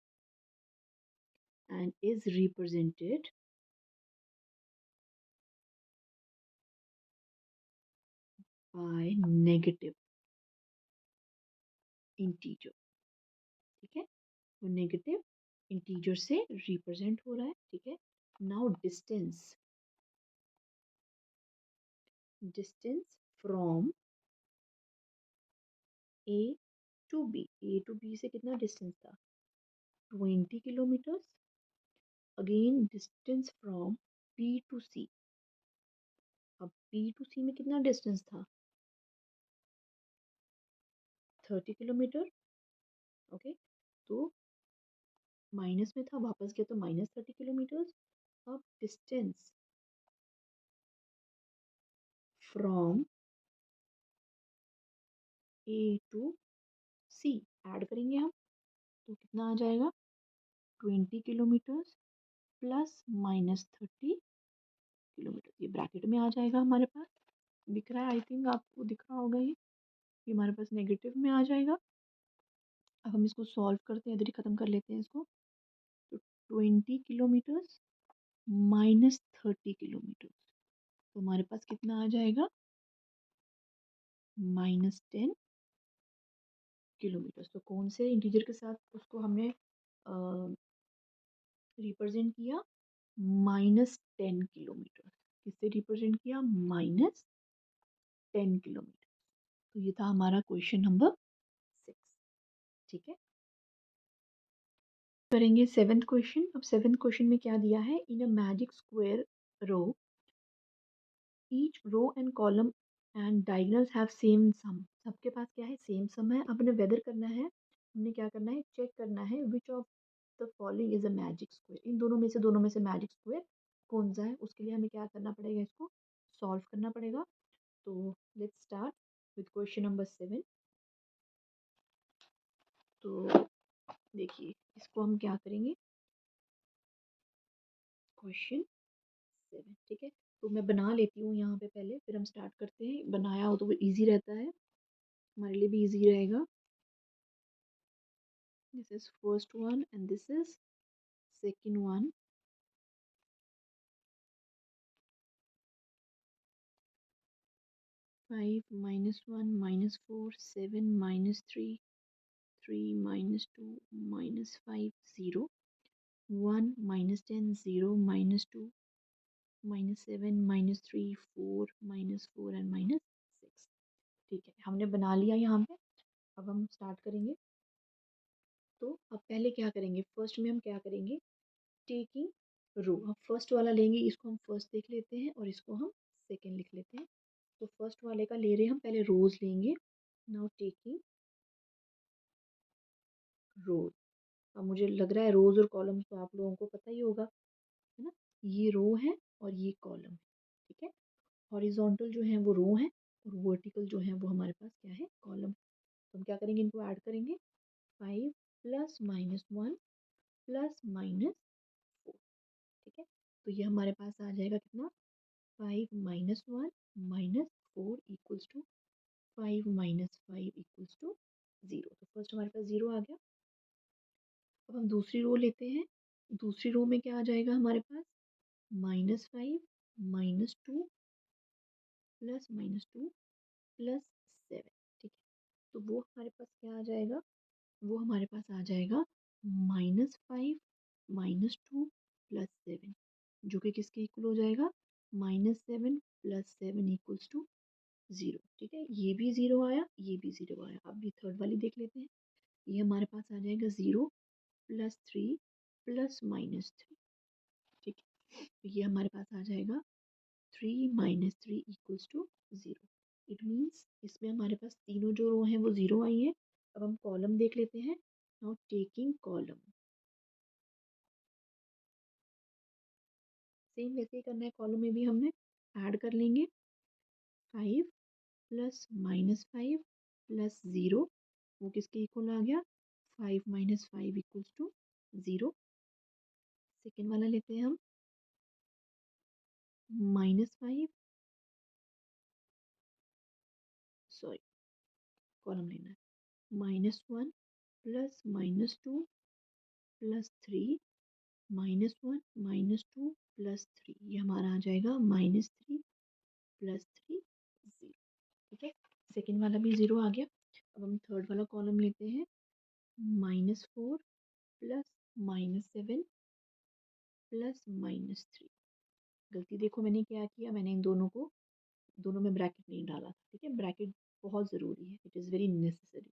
and is represented by negative integer। ठीक है, वो नेगेटिव इंटीजर से रिप्रेजेंट हो रहा है। ठीक है, now distance, distance from A to B, A to B से कितना डिस्टेंस था, 20 kilometres. Again distance from B to C, अब बी टू सी में कितना डिस्टेंस था, 30 किलोमीटर। ओके, तो माइनस में था, वापस गया तो -30 किलोमीटर्स। अब distance from A to C add करेंगे हम, तो कितना आ जाएगा, 20 किलोमीटर्स प्लस -30 किलोमीटर, ये ब्रैकेट में आ जाएगा हमारे पास, दिख रहा है, आई थिंक आपको दिख रहा होगा ये हमारे पास नेगेटिव में आ जाएगा। अब हम इसको सॉल्व करते हैं, इधर ही ख़त्म कर लेते हैं इसको। तो 20 किलोमीटर्स -30 किलोमीटर्स, तो हमारे पास कितना आ जाएगा, -10 किलोमीटर्स। तो कौन से इंटीजर के साथ उसको हमने रिप्रेजेंट किया, -10 किलोमीटर, किससे रिप्रेजेंट किया, -10 किलोमीटर। तो ये था हमारा क्वेश्चन नंबर 6। ठीक है, करेंगे सेवेंथ क्वेश्चन। अब सेवेंथ क्वेश्चन में क्या दिया है, in a magic square row each row and column and diagonals have same sum, सबके पास क्या है, सेम सम है। अब हमें वेदर करना है, हमने क्या करना है, चेक करना है which of the following is a magic square, इन दोनों में से मैजिक स्क्वायर कौन सा है। उसके लिए हमें क्या करना पड़ेगा, इसको सॉल्व करना पड़ेगा। तो let's start with question number 7। तो देखिए इसको हम क्या करेंगे, क्वेश्चन 7। ठीक है, तो मैं बना लेती हूँ यहाँ पे पहले, फिर हम स्टार्ट करते हैं। बनाया हो तो वो इजी रहता है, हमारे लिए भी इजी रहेगा। This is first one and this is second one। 5 -1 -4 7 -3 3 -2 -5 0 1 -10 0 -2 -7 -3 4 -4 and -6। ठीक है, हमने बना लिया यहाँ पे। अब हम स्टार्ट करेंगे। तो अब पहले क्या करेंगे, फर्स्ट में हम क्या करेंगे, टेकिंग रो, हम फर्स्ट वाला लेंगे, इसको हम फर्स्ट देख लेते हैं और इसको हम सेकेंड लिख लेते हैं। तो फर्स्ट वाले का ले रहे हैं हम, पहले रोज लेंगे। नाउ टेकिंग रोज, अब मुझे लग रहा है रोज और कॉलम तो आप लोगों को पता ही होगा, है ना, ये रो है और ये कॉलम है। ठीक है, हॉरिजॉन्टल जो है वो रो है और वर्टिकल जो है वो हमारे पास क्या है, कॉलम। तो हम क्या करेंगे, इनको ऐड करेंगे, 5 + -1 + -4। ठीक है, तो ये हमारे पास आ जाएगा कितना, 5 - 1 - 4 इक्वल्स टू 5 - 5 इक्वल्स टू 0। तो फर्स्ट हमारे पास 0 आ गया। अब हम दूसरी रो लेते हैं। दूसरी रो में क्या आ जाएगा हमारे पास, -5 -2 + -2 + 7। ठीक है, तो वो हमारे पास क्या आ जाएगा, वो हमारे पास आ जाएगा -5 -2 + 7, जो कि किसके इक्वल हो जाएगा, -7 + 7 इक्वल्स टू 0। ठीक है, ये भी 0 आया, ये भी 0 आया। अब ये थर्ड वाली देख लेते हैं, ये हमारे पास आ जाएगा 0 + 3 + -3। ठीक है, तो ये हमारे पास आ जाएगा 3 - 3 इक्वल्स टू 0। इट मीन्स इसमें हमारे पास तीनों जो रो हैं वो 0 आई हैं। अब हम कॉलम देख लेते हैं। नाउ टेकिंग कॉलम, सेम वैसे ही करना है, कॉलम में भी हमने ऐड कर लेंगे, 5 + -5 + 0, वो किसके इक्वल आ गया, 5 - 5 इक्वल्स टू 0। सेकेंड वाला लेते हैं हम, -5, सॉरी कॉलम लेना है, -1 प्लस -2 प्लस 3 -1 -2 प्लस 3, ये हमारा आ जाएगा -3 प्लस 3 0। ठीक है, सेकेंड वाला भी 0 आ गया। अब हम थर्ड वाला कॉलम लेते हैं, -4 प्लस -7 प्लस -3। गलती देखो मैंने क्या किया, मैंने इन दोनों में ब्रैकेट नहीं डाला था। ठीक है, ब्रैकेट बहुत ज़रूरी है, it is very necessary.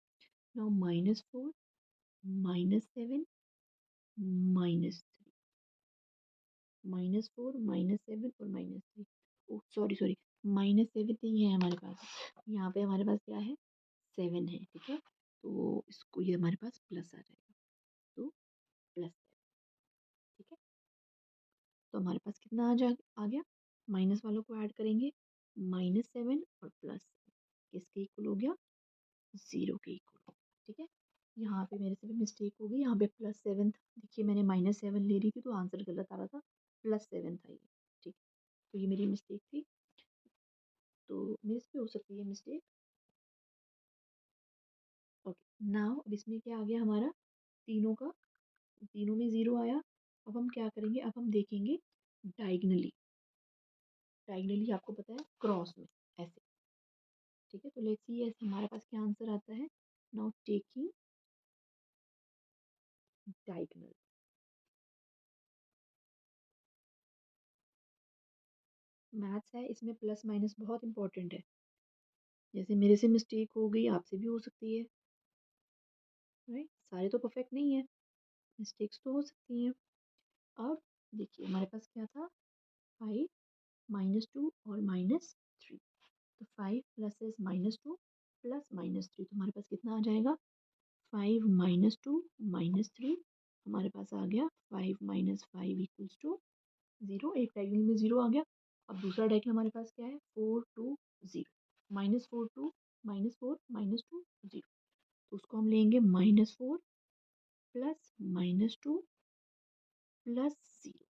Now -4 -7 -3, -4 -7 और -3। ओ सॉरी सॉरी, -7 नहीं है हमारे पास, यहाँ पे हमारे पास क्या है, 7 है। ठीक है, तो इसको ये हमारे पास प्लस आ जाएगा, तो +7। ठीक है, तो हमारे पास कितना आ गया, माइनस वालों को ऐड करेंगे, -7 और +7 किसके इक्वल हो गया, 0 के इक्वल हो गया। ठीक है, यहाँ पे मेरे से भी मिस्टेक हो गई, यहाँ पे +7 था, देखिए मैंने -7 ले रही थी तो आंसर गलत आ रहा था, +7 था ये। ठीक, तो ये मेरी मिस्टेक थी, तो मेरे से भी हो सकती है मिस्टेक। ओके, नाउ अब इसमें क्या आ गया हमारा, तीनों में 0 आया। अब हम क्या करेंगे, अब हम देखेंगे डायगनली। डायगनली आपको पता है क्रॉस में ऐसे। ठीक है, तो लेट्स सी ऐसे हमारे पास क्या आंसर आता है। नाउ टेकिंग डायगनल, मैथ्स है, इसमें प्लस माइनस बहुत इंपॉर्टेंट है। जैसे मेरे से मिस्टेक हो गई, आपसे भी हो सकती है, राइट, सारे तो परफेक्ट नहीं है, मिस्टेक्स तो हो सकती हैं। अब देखिए हमारे पास क्या था, 5 -2 और -3, तो 5 प्लस इज -2 प्लस -3, तो हमारे पास कितना आ जाएगा, 5 -2 -3, हमारे पास आ गया 5 -5 इक्वल्स टू 0। एक डायगोनल में 0 आ गया। अब दूसरा डायगोनल हमारे पास क्या है, 4 2 0, -4 2 -4 -2 0, तो उसको हम लेंगे -4 प्लस -2 प्लस 0,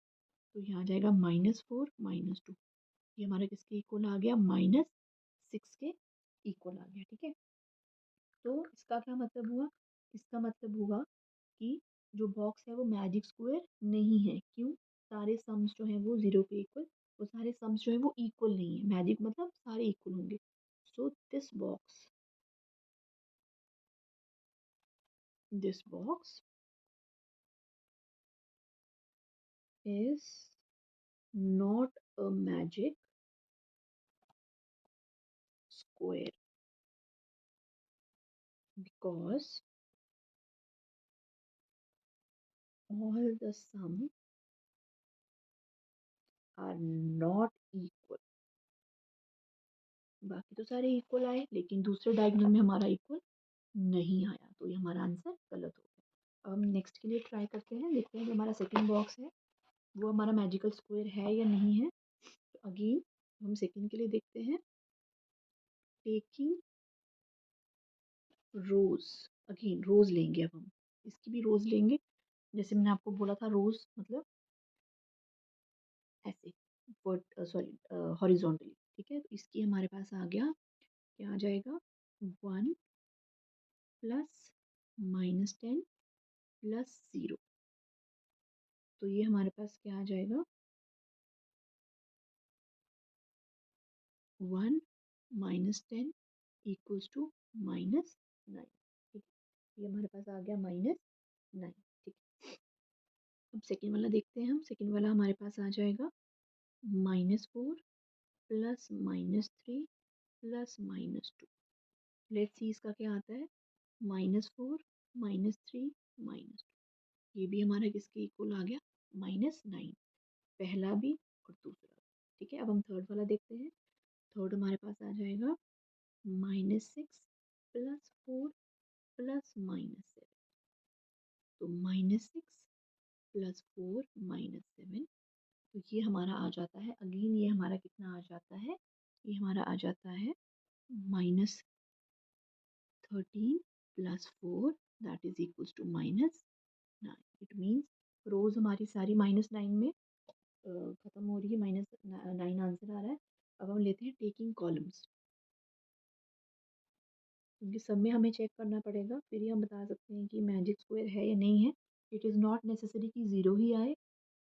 तो यहाँ आ जाएगा -4 -2, ये हमारा किसके इक्वल आ गया, -6 के इक्वल आ गया। ठीक है, तो इसका क्या मतलब हुआ, इसका मतलब हुआ कि जो बॉक्स है वो मैजिक स्क्वायर नहीं है। क्यों, सारे सम्स जो हैं वो 0 के इक्वल, वो सारे सम्स जो हैं वो इक्वल नहीं है, मैजिक मतलब सारे इक्वल होंगे। So this box is not a magic square because all the sums are not equal। बाकी तो सारे इक्वल आए, लेकिन दूसरे डायगोनल में हमारा इक्वल नहीं आया, तो ये हमारा आंसर गलत हो गया। अब हम नेक्स्ट के लिए ट्राई करते हैं, देखते हैं जो हमारा सेकंड बॉक्स है वो हमारा मैजिकल स्क्वायर है या नहीं है। तो अगेन हम सेकंड के लिए देखते हैं, टेकिंग रोज, अगेन रोज लेंगे, अब हम इसकी भी रोज लेंगे। जैसे मैंने आपको बोला था, रोज मतलब ऐसे, सॉरी हॉरिजॉन्टली। ठीक है, तो इसकी हमारे पास आ गया, क्या आ जाएगा, 1 प्लस -10 प्लस 0, तो ये हमारे पास क्या आ जाएगा, 1 -10 इक्वल्स टू -9। ठीक है, ये हमारे पास आ गया -9। ठीक है, अब सेकेंड वाला देखते हैं हम। सेकेंड वाला हमारे पास आ जाएगा -4 प्लस -3 प्लस -2। लेट्स सी इसका क्या आता है, -4 -3 -2, ये भी हमारा किसके इक्वल आ गया, -9, पहला भी और दूसरा भी। ठीक है, अब हम थर्ड वाला देखते हैं। थर्ड हमारे पास आ जाएगा -6 प्लस 4 प्लस -7, तो -6 प्लस 4 -7, तो ये हमारा आ जाता है, अगेन ये हमारा कितना आ जाता है, ये हमारा आ जाता है -13 plus 4 that is equals to -9। It means rows हमारी सारी -9 में ख़त्म हो रही है, -9 आंसर आ रहा है। अब हम लेते हैं टेकिंग कॉलम्स, क्योंकि सब में हमें चेक करना पड़ेगा, फिर ही हम बता सकते हैं कि मैजिक स्क्वायर है या नहीं है। इट इज़ नॉट नेसेसरी कि ज़ीरो ही आए,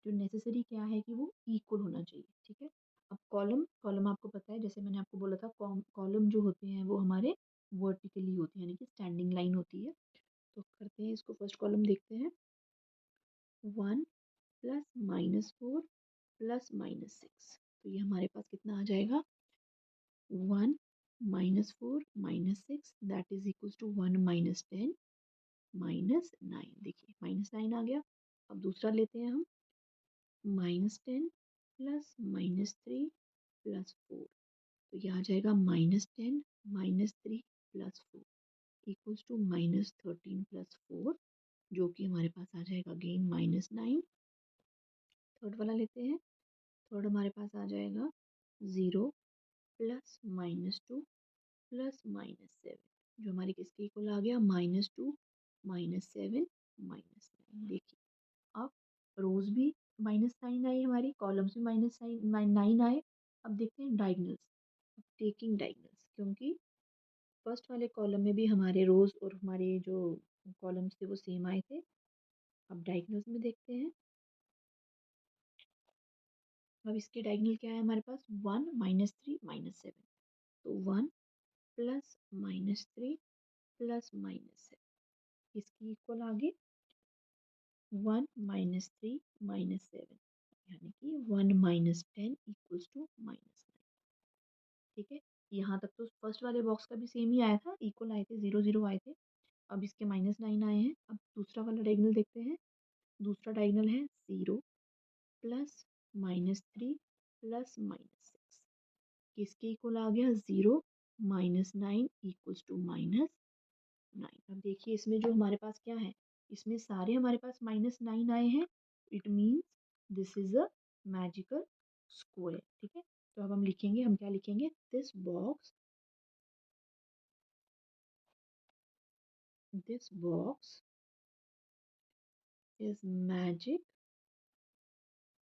जो नेसेसरी क्या है कि वो इक्वल होना चाहिए, ठीक है। अब कॉलम कॉलम आपको पता है, जैसे मैंने आपको बोला था, कॉलम जो होते हैं वो हमारे वर्टिकली होते हैं, यानी कि स्टैंडिंग लाइन होती है। तो करते हैं इसको, फर्स्ट कॉलम देखते हैं। 1 प्लस -4 प्लस -6, तो ये हमारे पास कितना आ जाएगा, 1 -4 -6 दैट इज इक्वल टू 1 -10 -9। देखिए -9 आ गया। अब दूसरा लेते हैं हम, -10 प्लस -3 प्लस 4, तो ये आ जाएगा -10 -3 प्लस 4 इक्वल्स टू -13 प्लस 4, जो कि हमारे पास आ जाएगा अगेन -9। थर्ड वाला लेते हैं। थर्ड हमारे पास आ जाएगा 0 प्लस -2 प्लस -7, जो हमारे किसके इक्वल आ गया, -2 -7 -9। देखिए अब रोज भी -9 आई हमारी, कॉलम्स भी -9 आए। अब देखते हैं डायगनल्स। अब टेकिंग डायगनल्स, क्योंकि फर्स्ट वाले कॉलम में भी हमारे रोज और हमारे जो कॉलम्स थे वो सेम आए थे। अब डायगनल्स में देखते हैं। अब इसके डायगनल क्या है हमारे पास, 1 -3 -7, तो 1 प्लस -3 प्लस -7, इसकी इक्वल आ गई 1 -3 -7, यानी कि 1 -10 इक्वल्स टू -9। ठीक है, यहाँ तक तो फर्स्ट वाले बॉक्स का भी सेम ही आया था, इक्वल आए थे, 0 0 आए थे। अब इसके -9 आए हैं। अब दूसरा वाला डायगनल देखते हैं। दूसरा डायगनल है 0 प्लस -3 प्लस -6, किसके इक्वल आ गया, 0 -9 इक्वल्स टू -9। अब देखिए इसमें जो हमारे पास क्या है, इसमें सारे हमारे पास -9 आए हैं। It means this is a magical square. ठीक है, तो अब हम लिखेंगे, हम क्या लिखेंगे, this box is magic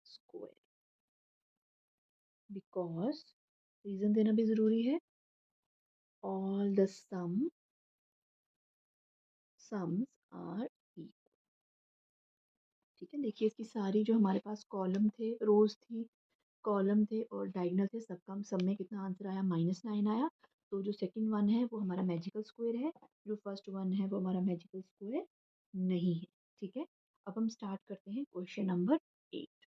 square, because, reason देना भी जरूरी है, all the sums are equal. ठीक है, देखिए इसकी सारी जो हमारे पास कॉलम थे, रोज थी, कॉलम थे और डायगनल थे, सबका सब में कितना आंसर आया, -9 आया। तो जो सेकंड वन है वो हमारा मैजिकल स्क्वायर है, जो फर्स्ट वन है वो हमारा मैजिकल स्क्वायर नहीं है। ठीक है, अब हम स्टार्ट करते हैं क्वेश्चन नंबर 8।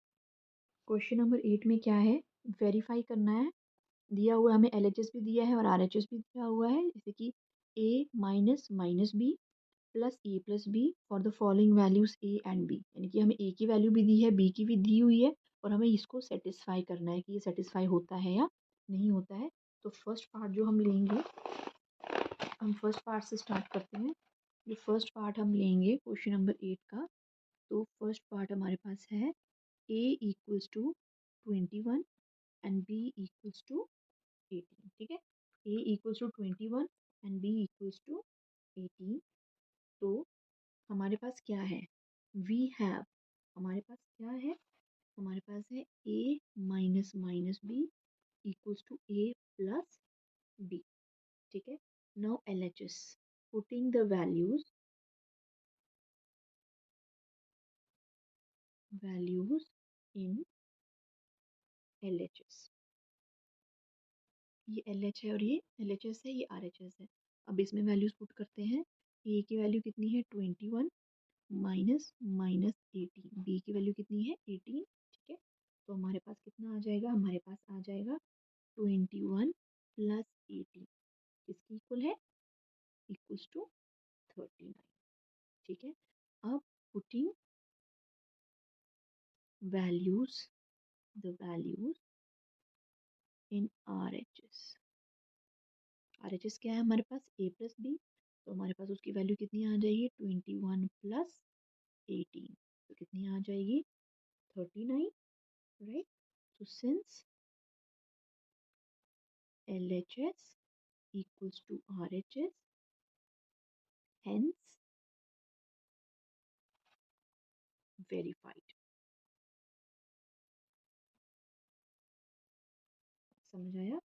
क्वेश्चन नंबर 8 में क्या है, वेरीफाई करना है। दिया हुआ है हमें, LHS भी दिया है और RHS भी दिया हुआ है, जैसे कि A minus minus B plus A plus B for the following values A and B, यानी कि हमें ए की वैल्यू भी दी है, बी की भी दी हुई है, और हमें इसको सेटिस्फाई करना है कि ये सेटिस्फाई होता है या नहीं होता है। तो फर्स्ट पार्ट जो हम लेंगे, हम फर्स्ट पार्ट से स्टार्ट करते हैं। जो फर्स्ट पार्ट हम लेंगे क्वेश्चन नंबर 8 का, तो फर्स्ट पार्ट हमारे पास है A equals to 21 and B equals to 18। ठीक है, A equals to 21 and B equals to 18। तो हमारे पास क्या है, वी हैव, हमारे पास क्या है, हमारे पास है A minus minus B equals to A plus B. ठीक है, now LHS, putting the values in LHS। ये LH है और ये LHS है, ये RHS है। अब इसमें वैल्यूज पुट करते हैं। ए की वैल्यू कितनी है, 21 माइनस माइनस 18, बी की वैल्यू कितनी है, 18। ठीक है, तो हमारे पास कितना आ जाएगा, हमारे पास आ जाएगा 21 प्लस 18, किसकी इक्वल है, इक्वल्स टू 39। ठीक है, अब putting values, the values in RHS। RHS क्या है हमारे पास, ए प्लस बी, तो हमारे पास उसकी वैल्यू कितनी आ जाएगी, 21 प्लस 18, तो कितनी आ जाएगी, 39। Right, so since LHS equals to RHS, hence verified। समझ आया?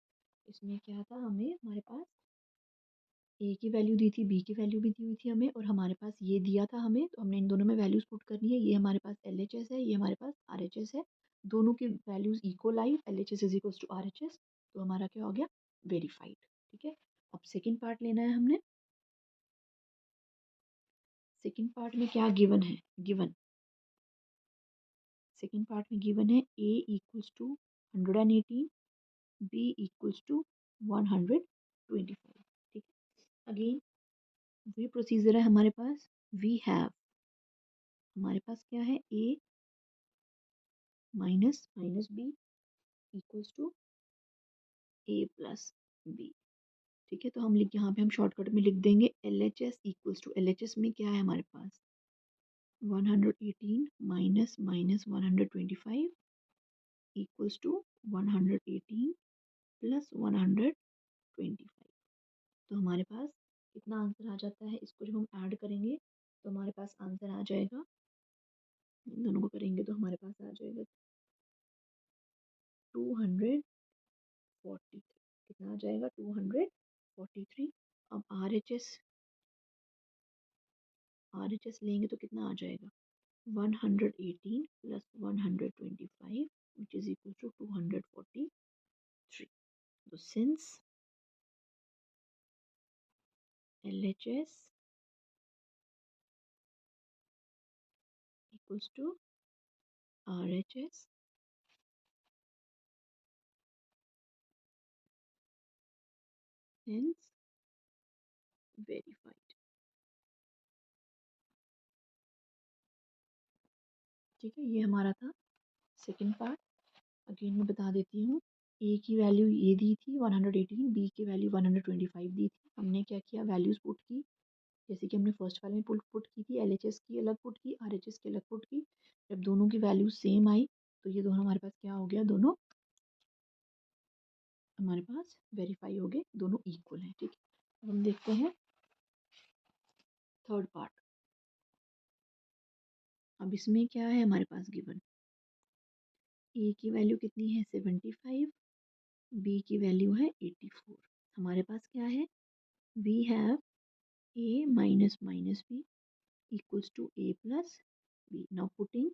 इसमें क्या था, हमें हमारे पास ए की वैल्यू दी थी, बी की वैल्यू भी दी हुई थी हमें, और हमारे पास ये दिया था हमें, तो हमने इन दोनों में वैल्यूज़ पुट करनी है। ये हमारे पास LHS है, ये हमारे पास RHS है, दोनों की वैल्यूज़ इक्वल आई, LHS is equals to RHS, तो हमारा क्या हो गया, वेरीफाइड। ठीक है, अब सेकेंड पार्ट लेना है हमने। सेकेंड पार्ट में क्या गिवन है, गिवन सेकेंड पार्ट में गिवन है A equals to 118, B equals to 125। ठीक है, अगेन वही प्रोसीजर है हमारे पास। वी हैव, हमारे पास क्या है, A minus minus B equals to A plus B. ठीक है, तो हम लिख, यहाँ पे हम शॉर्टकट में लिख देंगे LHS इक्वल्स टू, LHS में क्या है हमारे पास, 118 minus minus 125 equals to 118 plus 125। तो हमारे पास कितना आंसर आ जाता है, इसको जब हम ऐड करेंगे तो हमारे पास आंसर आ जाएगा, इन दोनों को करेंगे तो हमारे पास आ जाएगा 243। कितना आ जाएगा, 243। अब RHS लेंगे तो कितना आ जाएगा, 118 plus 125 which is equal to 243. So since LHS equals to RHS, hence verified। ठीक है, ये हमारा था सेकंड पार्ट। अगेन मैं बता देती हूँ, ए की वैल्यू ये दी थी 118, बी की वैल्यू 125 दी थी। हमने क्या किया, वैल्यूज़ पुट की, जैसे कि हमने फर्स्ट वाले में पुट की थी, LHS की अलग पुट की, RHS की अलग पुट की। जब दोनों की वैल्यू सेम आई तो ये दोनों हमारे पास क्या हो गया, दोनों हमारे पास वेरीफाई हो गए, दोनों इक्वल हैं। ठीक है, अब हम देखते हैं थर्ड पार्ट। अब इसमें क्या है हमारे पास गिवन, ए की वैल्यू कितनी है 75, बी की वैल्यू है 84। हमारे पास क्या है, we have A minus minus B equals to A plus B. Now putting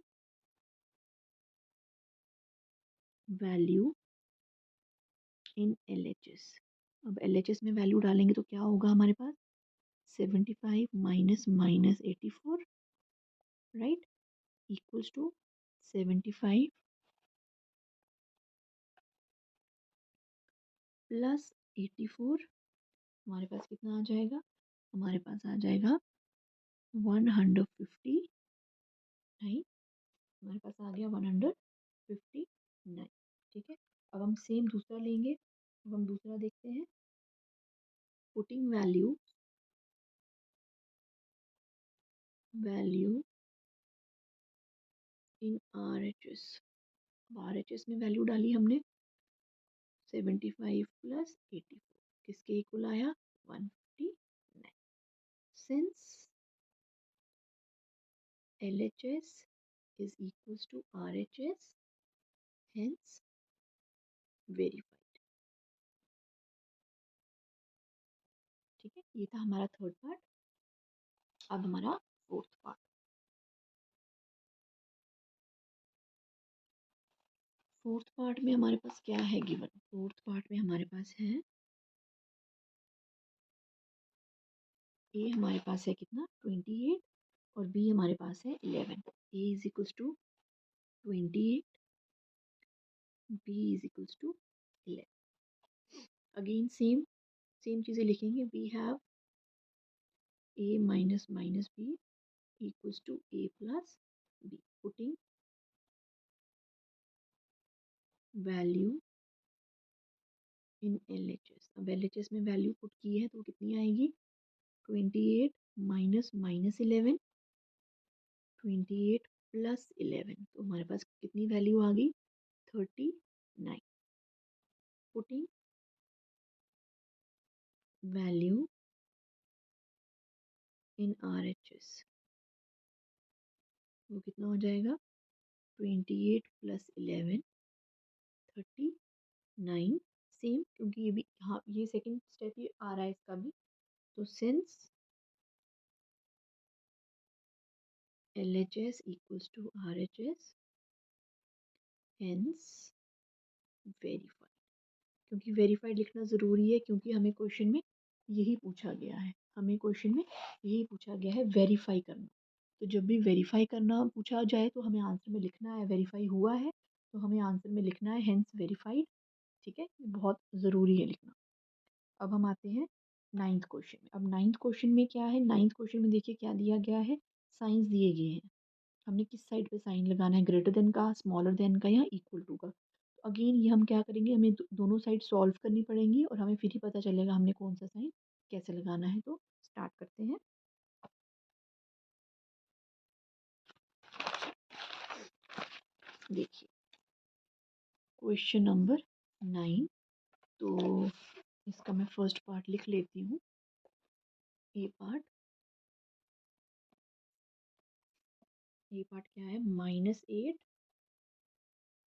value in LHS. अब LHS में वैल्यू डालेंगे तो क्या होगा हमारे पास, 75 minus minus 84, right, equals to 75 plus 84। हमारे पास कितना आ जाएगा, हमारे पास आ जाएगा 159। हमारे पास आ गया 159। ठीक है, अब हम सेम दूसरा लेंगे। अब हम दूसरा देखते हैं, पुटिंग वैल्यू इन RHS। अब RHS में वैल्यू डाली हमने 75 प्लस 84, किसके इक्वल आया, 159। Since LHS is equals to RHS, hence verified। ठीक है, ये था हमारा थर्ड पार्ट। अब हमारा फोर्थ पार्ट। फोर्थ पार्ट में हमारे पास क्या है गिवन, फोर्थ पार्ट में हमारे पास है, ए हमारे पास है कितना 28 और बी हमारे पास है 11। A is equals to 28, B is equals to 11। Again same चीज़ें लिखेंगे, we have A minus minus B equals to A plus B, putting value in LHS। अब LHS में वैल्यू पुट की है तो कितनी आएगी, 28 माइनस माइनस 11, 28 प्लस 11, तो हमारे पास कितनी वैल्यू आ गई, 39। पुटिंग वैल्यू इन RHS, वो कितना हो जाएगा, 28 प्लस 11, 39 सेम, क्योंकि ये भी, हाँ ये सेकंड स्टेप ये आ रहा है इसका भी। तो since LHS equals to RHS, hence verified. क्योंकि वेरीफाइड लिखना ज़रूरी है, क्योंकि हमें क्वेश्चन में यही पूछा गया है, हमें क्वेश्चन में यही पूछा गया है, वेरीफाई करना। तो जब भी वेरीफाई करना पूछा जाए तो हमें आंसर में लिखना है वेरीफाई हुआ है, तो हमें आंसर में लिखना है हेंस वेरीफाइड। ठीक है, बहुत ज़रूरी है लिखना। अब हम आते हैं नाइन्थ क्वेश्चन में। अब नाइन्थ क्वेश्चन में क्या है, नाइन्थ क्वेश्चन में देखिए क्या दिया गया है, साइंस दिए गए हैं। हमने किस साइड पे साइन लगाना है, ग्रेटर देन का, स्मॉलर देन का, या इक्वल टू का। तो अगेन ये हम क्या करेंगे, हमें दोनों साइड सॉल्व करनी पड़ेंगी और हमें फिर ही पता चलेगा हमने कौन सा साइन कैसे लगाना है। तो स्टार्ट करते हैं। देखिए क्वेश्चन नंबर 9। तो इसका मैं फर्स्ट पार्ट लिख लेती हूँ। ए पार्ट क्या है, -8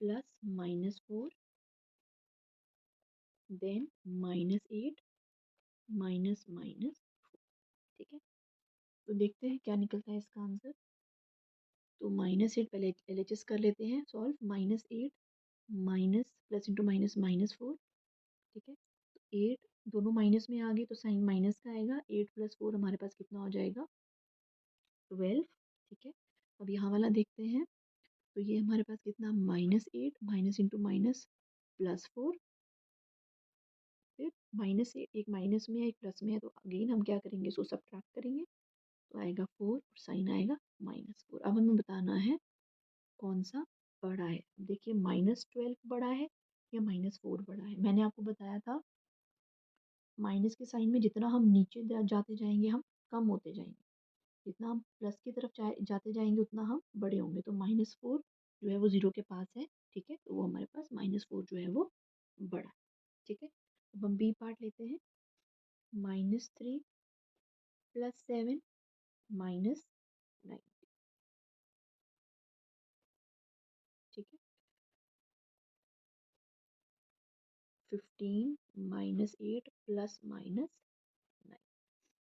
प्लस -4 देन -8 माइनस माइनस। ठीक है, तो देखते हैं क्या निकलता है इसका आंसर। तो -8 पहले LHS कर लेते हैं solve. -8 minus plus into minus -4। ठीक है, तो 8 दोनों माइनस में आ गए तो साइन माइनस का आएगा। 8 + 4 हमारे पास कितना हो जाएगा, 12। ठीक है, अब यहाँ वाला देखते हैं। तो ये हमारे पास कितना, -8 माइनस इंटू माइनस +4, फिर -8, एक माइनस में है एक प्लस में है, तो अगेन हम क्या करेंगे, इसको सब्ट्रैक्ट करेंगे तो आएगा 4 और साइन आएगा -4। अब हमें बताना है कौन सा बड़ा है। देखिए -12 बड़ा है या -4 बड़ा है। मैंने आपको बताया था माइनस के साइन में जितना हम नीचे जाते जाएंगे हम कम होते जाएंगे, जितना हम प्लस की तरफ जाते जाएंगे उतना हम बड़े होंगे। तो -4 जो है वो 0 के पास है। ठीक है, तो वो हमारे पास -4 जो है वो बड़ा है। ठीक है, अब हम बी पार्ट लेते हैं। -3 + 7 -9। ठीक है, 15 -8 प्लस -9।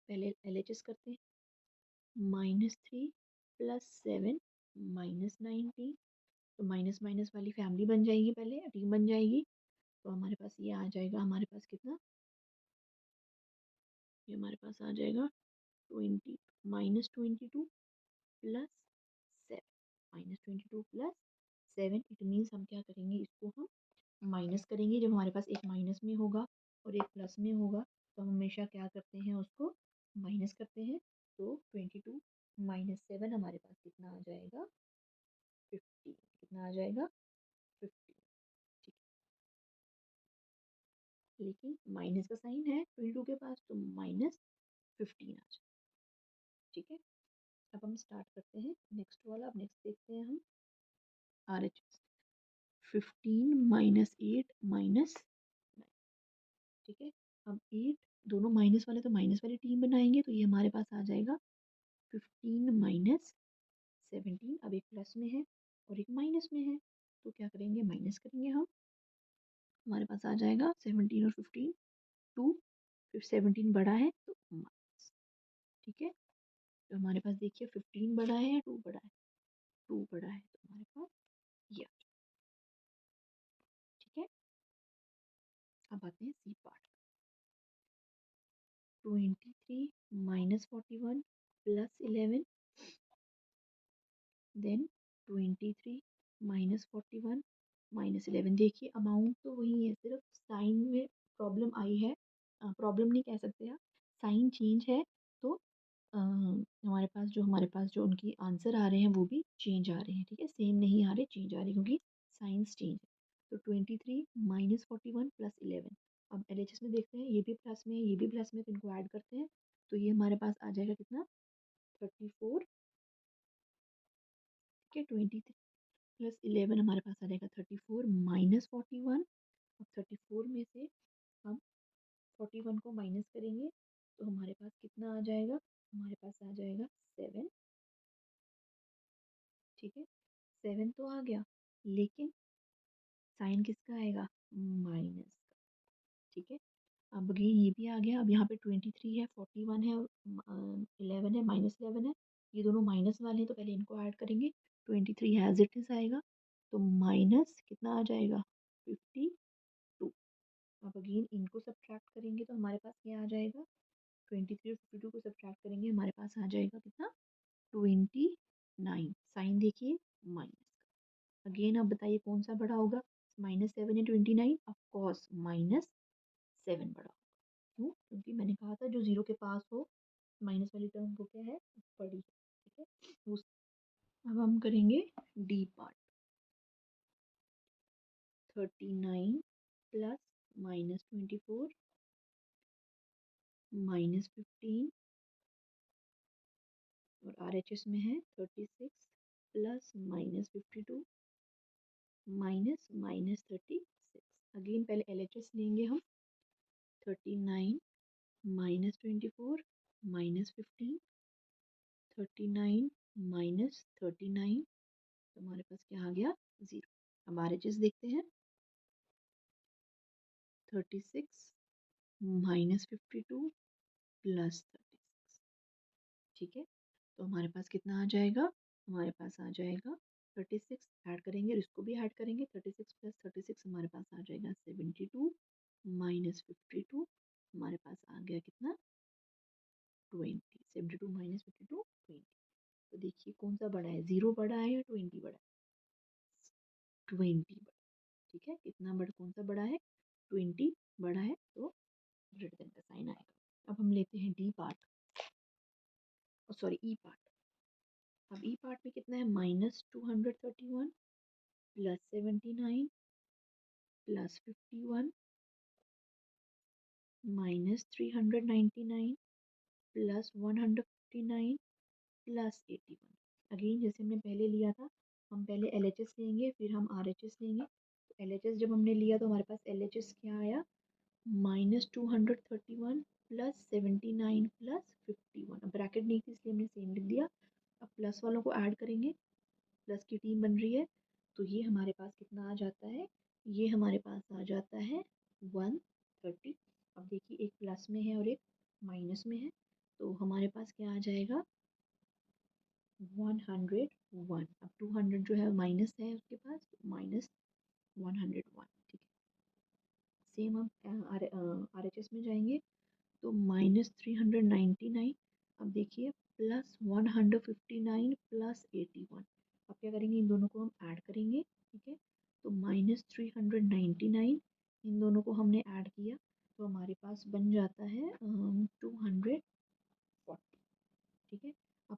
पहले LHS करते हैं। -3 + 7 -19। तो माइनस माइनस वाली फैमिली बन जाएगी, पहले टीम बन जाएगी। तो हमारे पास ये आ जाएगा, हमारे पास कितना, ये हमारे पास आ जाएगा 20 -22 + 7 -22 + 7। इट मीन्स हम क्या करेंगे, इसको हम माइनस करेंगे। जब हमारे पास एक माइनस में होगा और एक प्लस में होगा तो हम हमेशा क्या करते हैं, उसको माइनस करते हैं। तो 22 -7 हमारे पास कितना आ जाएगा, 15। कितना आ जाएगा, 15। ठीक है, लेकिन माइनस का साइन है 22 के पास तो -15 आ जाए। ठीक है, अब हम स्टार्ट करते हैं नेक्स्ट वाला। अब नेक्स्ट देखते हैं हम RHS। 15 -8 -9। ठीक है, अब 8 दोनों माइनस वाले तो माइनस वाली टीम बनाएंगे, तो ये हमारे पास आ जाएगा 15 -17। अब एक प्लस में है और एक माइनस में है, तो क्या करेंगे, माइनस करेंगे हम। हमारे पास आ जाएगा 17 और 15 2। फिर 17 बड़ा है तो माइनस। ठीक है, तो हमारे पास देखिए 15 बड़ा है या 2 बड़ा है, 2 बड़ा है, तो हमारे पास ये। ठीक है, अब आते हैं सी पार्ट। 23 -41 + 11 देन 23 -41 -11। देखिए अमाउंट तो वही है, सिर्फ साइन में प्रॉब्लम आई है। प्रॉब्लम नहीं कह सकते आप, साइन चेंज है। तो हमारे पास जो उनकी आंसर आ रहे हैं वो भी चेंज आ रहे हैं। ठीक है, सेम नहीं आ रहे, चेंज आ रहे हैं, क्योंकि साइंस चेंज है। तो 23 -41 + 11। अब LHS में देखते हैं, ये भी प्लस में है ये भी प्लस में, तो इनको ऐड करते हैं। तो ये हमारे पास आ जाएगा कितना, 34। ठीक है, 23 + 11 हमारे पास आ जाएगा 34 -41। अब 34 में से हम 41 को माइनस करेंगे तो हमारे पास कितना आ जाएगा, हमारे पास आ जाएगा 7। ठीक है, 7 तो आ गया, लेकिन साइन किसका आएगा, माइनस का। ठीक है। अब अगेन ये भी आ गया। अब यहाँ पे 23 है, 41 है, 11 है, -11 है। ये दोनों माइनस वाले हैं तो पहले इनको ऐड करेंगे। 23 हैज़ इट इज़ आएगा, तो माइनस कितना आ जाएगा 52। अब अगेन इनको सब्ट्रैक्ट करेंगे तो हमारे पास क्या आ जाएगा, 23 और 52 को सब्ट्रैक्ट करेंगे हमारे पास आ जाएगा कितना, 29। साइन देखिए माइनस का। अगेन अब बताइए कौन सा बड़ा होगा, -7 या 29, ऑफकोर्स -7 बड़ा होगा। क्यों? क्योंकि मैंने कहा था जो जीरो के पास हो माइनस वाली टर्म वो क्या है, बड़ी है। ठीक है। अब हम करेंगे डी पार्ट। 39 प्लस -24 -15 और RHS में है 36 प्लस -52 माइनस -36। अगेन पहले LHS लेंगे हम। 39 -24 -15 39 -39, तो हमारे पास क्या आ गया, 0। अब RHS देखते हैं। 36 -52 प्लस 36। ठीक है। तो हमारे पास कितना आ जाएगा, हमारे पास आ जाएगा 36 ऐड करेंगे और इसको भी ऐड करेंगे। 36 प्लस 36 हमारे पास आ जाएगा 72 -52, हमारे पास आ गया कितना, 20। 72 -52 20। तो देखिए कौन सा बड़ा है, 0 बड़ा है या 20 बड़ा है, 20 बड़ा। ठीक है। कितना बड़ा, कौन सा बड़ा है, 20 बड़ा है, तो ग्रेटर देन का साइन आएगा। अब हम लेते हैं डी पार्ट, सॉरी ई पार्ट। अब ई पार्ट में कितना है, -231 plus 79 plus 51 -399 plus 159 plus 81। Again जैसे हमने पहले लिया था, हम पहले LHS लेंगे फिर हम RHS लेंगे। तो LHS जब हमने लिया तो हमारे पास LHS क्या आया, -231 प्लस 79 प्लस 51। अब ब्रैकेट नहीं थी इसलिए हमने सेम लिख दिया। अब प्लस वालों को ऐड करेंगे, प्लस की टीम बन रही है, तो ये हमारे पास कितना आ जाता है, ये हमारे पास आ जाता है 130। अब देखिए एक प्लस में है और एक माइनस में है, तो हमारे पास क्या आ जाएगा, 101। अब 200 जो है माइनस है उसके पास, -101। ठीक है। सेम हम RHS में जाएंगे तो -399। अब देखिए प्लस 159 प्लस 81। अब क्या करेंगे, इन दोनों को हम ऐड करेंगे। ठीक है। तो -399, इन दोनों को हमने ऐड किया तो हमारे पास बन जाता है 240। ठीक है। अब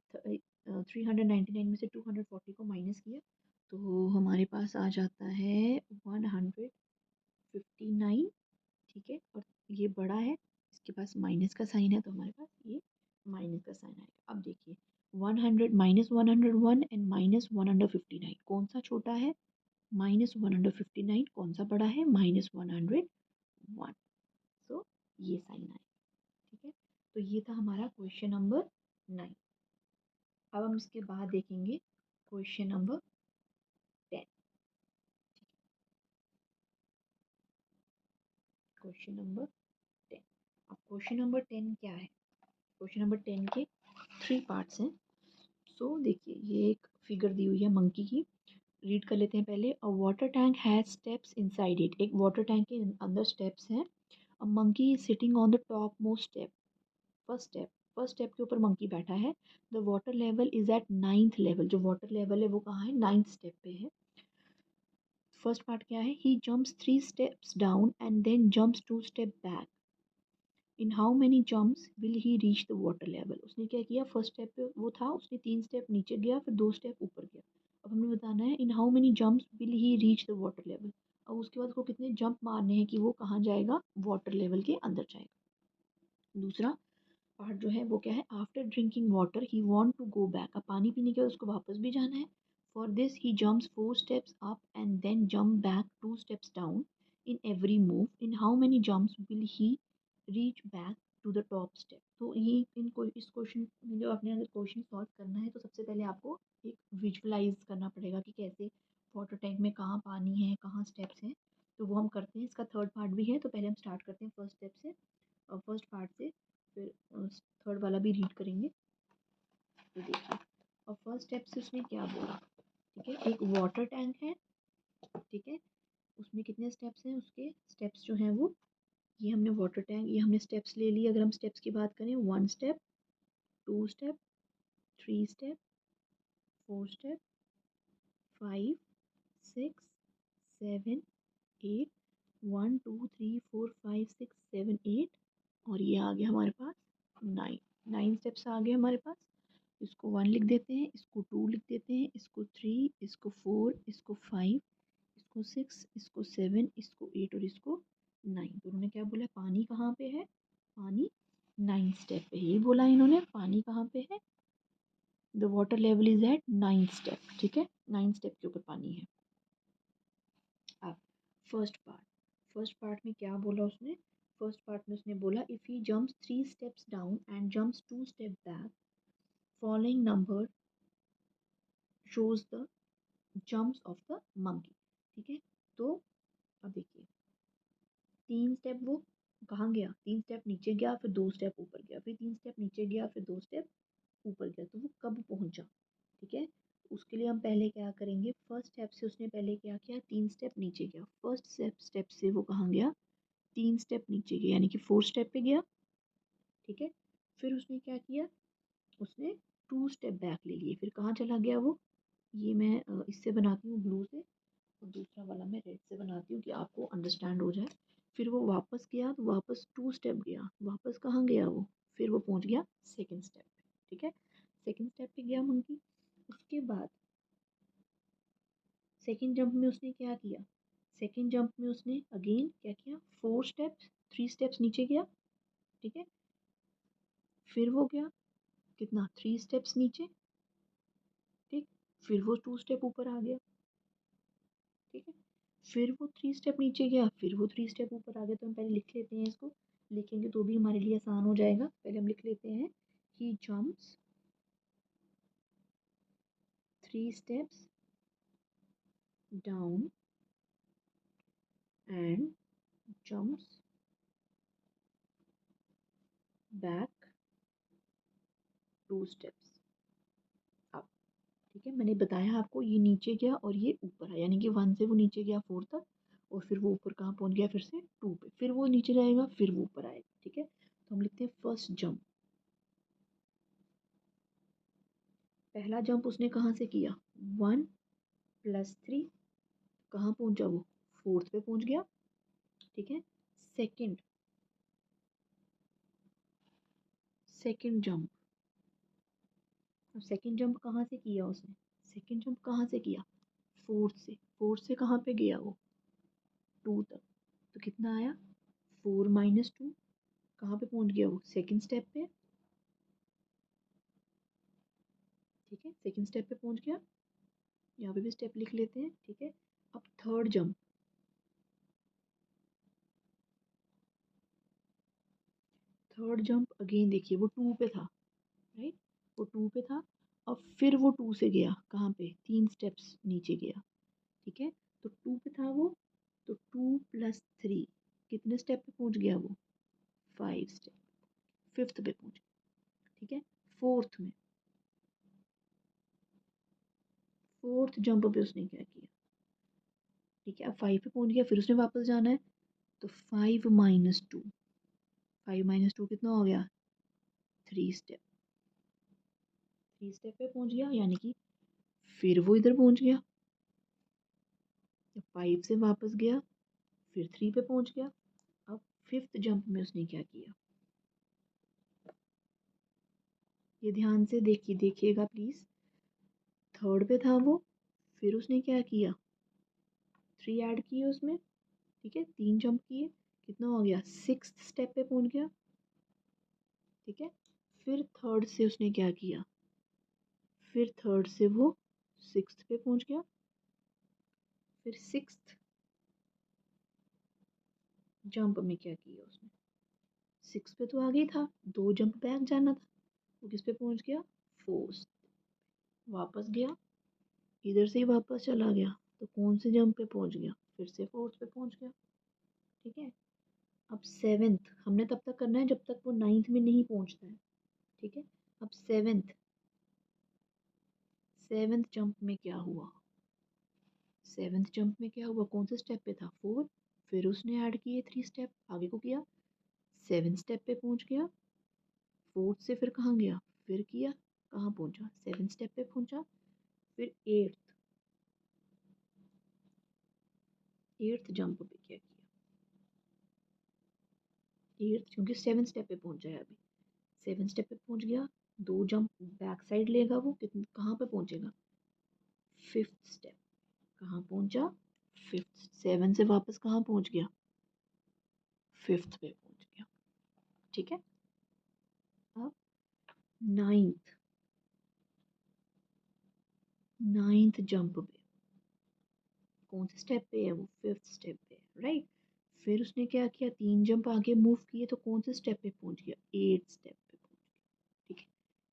399 में से 240 को माइनस किया तो हमारे पास आ जाता है 159। ठीक है। और ये बड़ा है, इसके पास माइनस का साइन है तो हमारे पास ये माइनस का साइन आएगा। अब देखिए 100 -101 एंड -159 कौन सा छोटा है, -159 कौन सा बड़ा है, -101। सो ये साइन आएगा। ठीक है। तो ये था हमारा क्वेश्चन नंबर 9। अब हम इसके बाद देखेंगे क्वेश्चन नंबर 10। Question number 10। अब क्वेश्चन नंबर 10 क्या है, क्वेश्चन नंबर 10 के 3 पार्ट्स हैं। सो देखिए ये एक फिगर दी हुई है मंकी की, रीड कर लेते हैं पहले। A water tank has steps inside it, एक वाटर टैंक के अंदर स्टेप्स हैं। A monkey is sitting on the top most step, first step के ऊपर मंकी बैठा है। The water level is at 9th level, जो वाटर लेवल है वो कहाँ है, 9th स्टेप पे है। फर्स्ट पार्ट क्या है, he jumps 3 steps down and then jumps 2 step back. In how many jumps will he reach the water level. उसने क्या किया, फर्स्ट स्टेप पे वो था, उसने 3 स्टेप नीचे गया फिर 2 स्टेप ऊपर गया। अब हमें बताना है in how many jumps will he reach the water level. अब उसके बाद उसको कितने जंप मारने हैं कि वो कहाँ जाएगा, वाटर लेवल के अंदर जाएगा। दूसरा पार्ट जो है वो क्या है, after drinking water he want to go back. अब पानी पीने के बाद उसको वापस भी जाना है। For this he jumps 4 steps up and then jump back 2 steps down in every move. In how many jumps will he reach back to the top step. तो ये इनको इस क्वेश्चन में जो अपने अगर क्वेश्चन सॉल्व करना है तो सबसे पहले आपको एक विजुअलाइज करना पड़ेगा कि कैसे वाटर टैंक में कहाँ पानी है, कहाँ स्टेप्स हैं। तो वो हम करते हैं, इसका थर्ड पार्ट भी है, तो पहले हम स्टार्ट करते हैं फर्स्ट स्टेप से और फर्स्ट पार्ट से, फिर थर्ड वाला भी रीड करेंगे। तो देखिए, और फर्स्ट स्टेप से उसने क्या बोला, ठीक है। एक वाटर टैंक है, ठीक है, उसमें कितने स्टेप्स हैं, उसके स्टेप्स जो हैं वो, ये हमने वाटर टैंक, ये हमने स्टेप्स ले लिए। अगर हम स्टेप्स की बात करें, 1 स्टेप, 2 स्टेप, 3 स्टेप, 4 स्टेप, 5, 6, 7, 8, 1 2 3 4 5 6 7 8, और ये आ गया हमारे पास 9 स्टेप्स आ गए हमारे पास। इसको 1 लिख देते हैं, इसको 2 लिख देते हैं, इसको 3, इसको 4, इसको 5, इसको 6, इसको 7, इसको 8 और इसको 9। तो उन्होंने क्या बोला, पानी कहाँ पे है, पानी 9 स्टेप पे, यही बोला इन्होंने, पानी कहाँ पे है, the water level is at 9 step, ठीक है, 9 स्टेप के ऊपर पानी है। अब फर्स्ट पार्ट में क्या बोला उसने, फर्स्ट पार्ट में उसने बोला if he jumps 3 steps down and jumps 2 step back, following number shows the jumps of the monkey, ठीक है। तो अब देखिए, 3 स्टेप वो कहाँ गया, 3 स्टेप नीचे गया, फिर 2 स्टेप ऊपर गया, फिर 3 स्टेप नीचे गया, फिर 2 स्टेप ऊपर गया, तो वो कब पहुंचा, ठीक है। उसके लिए हम पहले क्या करेंगे, फर्स्ट स्टेप से उसने पहले क्या किया, 3 स्टेप नीचे गया, फर्स्ट स्टेप से वो कहाँ गया, 3 स्टेप नीचे गया, यानी कि 4 स्टेप पे गया, ठीक है। फिर उसने क्या किया, उसने 2 स्टेप बैक ले लिए, फिर कहाँ चला गया वो, ये मैं इससे बनाती हूँ ब्लू से, और दूसरा वाला मैं रेड से बनाती हूँ कि आपको अंडरस्टैंड हो जाए। फिर वो वापस गया, तो वापस 2 स्टेप गया, वापस कहाँ गया वो, फिर वो पहुँच गया सेकेंड स्टेप पे, ठीक है, सेकेंड स्टेप पे गया मंकी। उसके बाद सेकेंड जंप में उसने क्या किया, सेकेंड जंप में उसने अगेन क्या किया, 4 स्टेप्स, 3 स्टेप्स नीचे गया, ठीक है, फिर वो गया कितना, 3 स्टेप्स नीचे, ठीक, फिर वो 2 स्टेप ऊपर आ गया, ठीक है, फिर वो 3 स्टेप नीचे गया, फिर वो 3 स्टेप ऊपर आ गया। तो हम पहले लिख लेते हैं इसको, लिखेंगे तो भी हमारे लिए आसान हो जाएगा। पहले हम लिख लेते हैं, he jumps 3 steps down and jumps back 2 steps up, ठीक है। मैंने बताया आपको, ये नीचे गया और ये ऊपर है, यानी कि 1 से वो नीचे गया 4 तक, और फिर वो ऊपर कहाँ पहुँच गया, फिर से 2 पे, फिर वो नीचे जाएगा, फिर वो ऊपर आएगा, ठीक है। तो हम लिखते हैं फर्स्ट जंप, पहला जंप उसने कहाँ से किया, 1 + 3, कहाँ पहुंचा वो, 4th पे पहुंच गया, ठीक है। सेकंड सेकंड जंप, अब सेकंड जंप कहाँ से किया उसने, सेकंड जंप कहाँ से किया, 4th से कहाँ पे गया वो, 2 तक, तो कितना आया, 4 - 2, कहाँ पे पहुंच गया वो, सेकंड स्टेप पे, ठीक है, सेकंड स्टेप पे पहुंच गया, यहाँ पे भी स्टेप लिख लेते हैं, ठीक है। अब थर्ड जंप अगेन देखिए, वो 2 पे था, राइट, वो 2 पे था, अब फिर वो 2 से गया कहाँ पे, 3 स्टेप्स नीचे गया, ठीक है। तो 2 पे था वो, तो 2 + 3 कितने स्टेप पे पहुंच गया वो, 5 स्टेप, 5th पे पहुंच गया, ठीक है। फोर्थ में, फोर्थ जंप पे उसने क्या किया, ठीक है, अब 5 पे पहुंच गया, फिर उसने वापस जाना है, तो 5 - 2, 5 - 2 कितना हो गया, 3 स्टेप, 3 स्टेप पे पहुंच गया, यानी कि फिर वो इधर पहुंच गया, 5 से वापस गया, फिर 3 पे पहुंच गया। अब 5th जंप में उसने क्या किया, ये ध्यान से देखिएगा प्लीज, थर्ड पे था वो, फिर उसने क्या किया, 3 ऐड किए उसमें, ठीक है, 3 जंप किए, कितना हो गया, 6th स्टेप पे पहुंच गया, ठीक है। फिर थर्ड से उसने क्या किया, फिर थर्ड से वो 6th पे पहुंच गया, फिर 6th जंप में क्या किया उसने, 6 पे तो आ गई था, 2 जंप बैक जाना था, वो किस पे पहुंच गया, 4th, वापस गया, इधर से ही वापस चला गया, तो कौन से जंप पे पहुंच गया, फिर से 4th पे पहुंच गया, ठीक है। अब 7th हमने तब तक करना है जब तक वो 9th में नहीं पहुंचता है, ठीक है। अब 7th जंप में क्या हुआ, 7th जंप में क्या हुआ, कौन से स्टेप पे था, 4। फिर उसने ऐड किए 3 स्टेप, आगे को किया, 7 स्टेप पे पहुंच गया। 4th से फिर कहाँ गया, फिर किया, कहाँ पहुंचा, 7 स्टेप पे पहुंचा। फिर 8th जंप पे क्या किया, 8th क्योंकि 7 स्टेप पे पहुंचा है अभी, 7 स्टेप पे पहुंच गया, 2 जंप बैक साइड लेगा वो, कितने कहाँ पे पहुंचेगा, 5th स्टेप। कहाँ पहुंचा, 5th। 7 से वापस कहाँ पहुंच गया, 5th पे पहुंच गया, ठीक है। अब 9th जंप पे कौन से स्टेप पे है वो, 5th स्टेप पे है, राइट। फिर उसने क्या किया, 3 जंप आगे मूव किए तो कौन से स्टेप पे पहुंच गया, 8th स्टेप पे पहुंच गया, ठीक है।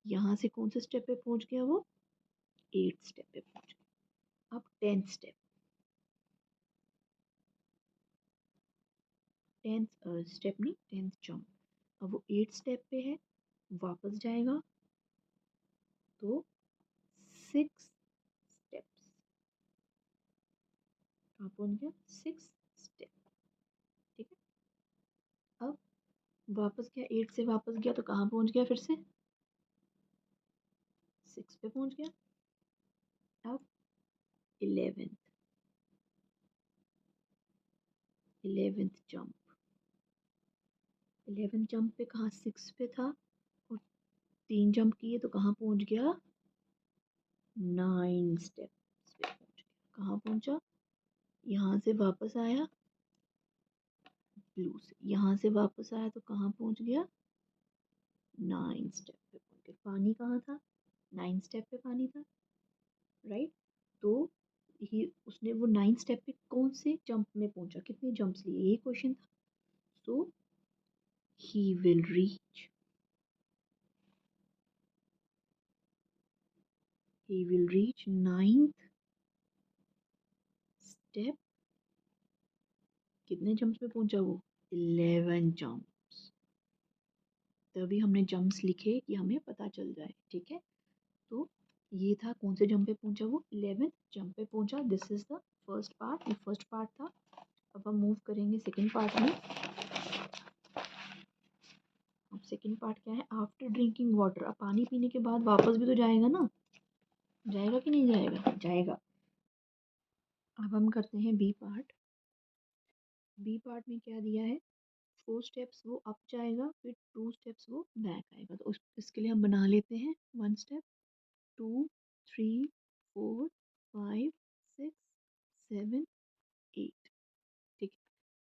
यहाँ से कौन से स्टेप पे पहुंच गया वो, 8th स्टेप पे पहुंच गया। अब 10th स्टेप, 10th स्टेप नहीं, 10th जंप। अब वो 8th स्टेप पे है, वापस जाएगा तो 6 स्टेप्स, कहाँ पहुंच गया, 6 स्टेप, ठीक है। अब वापस गया, 8 से वापस गया तो कहाँ पहुंच गया, फिर से 6 पे पहुंच गया। अब 11th, 11th jump, 11th jump पे कहाँ, 6 पे था और 3 जंप किए तो कहाँ पहुंच गया, 9 स्टेप्स पे पहुंच गया। कहाँ पहुंचा, यहाँ से वापस आया, ब्लू से यहाँ से वापस आया तो कहाँ पहुंच गया, 9 स्टेप पे पहुंच गया। पानी कहाँ था, 9 स्टेप पे पानी था, राइट। तो ही उसने वो 9 स्टेप पे कौन से जंप में पहुंचा, कितने जंप्स लिए, यही क्वेश्चन था। So he will reach, he will reach 9th step, कितने जंप्स में पहुंचा वो, 11 जंप्स। तभी हमने जंप्स लिखे कि हमें पता चल जाए, ठीक है। तो ये था कौन से जंप पे पहुंचा वो, 11th जंप पे पहुंचा। This is the first part, ये फर्स्ट पार्ट था। अब हम मूव करेंगे सेकंड पार्ट में। अब सेकंड पार्ट क्या है, आफ्टर ड्रिंकिंग वाटर। अब पानी पीने के बाद वापस भी तो जाएगा ना, जाएगा कि नहीं जाएगा, जाएगा। अब हम करते हैं बी पार्ट। बी पार्ट में क्या दिया है, 4 स्टेप्स वो अप जाएगा, फिर 2 स्टेप्स वो बैक आएगा। तो इसके लिए हम बना लेते हैं 1 स्टेप, 2 3 4 5 6 7 8, ठीक है।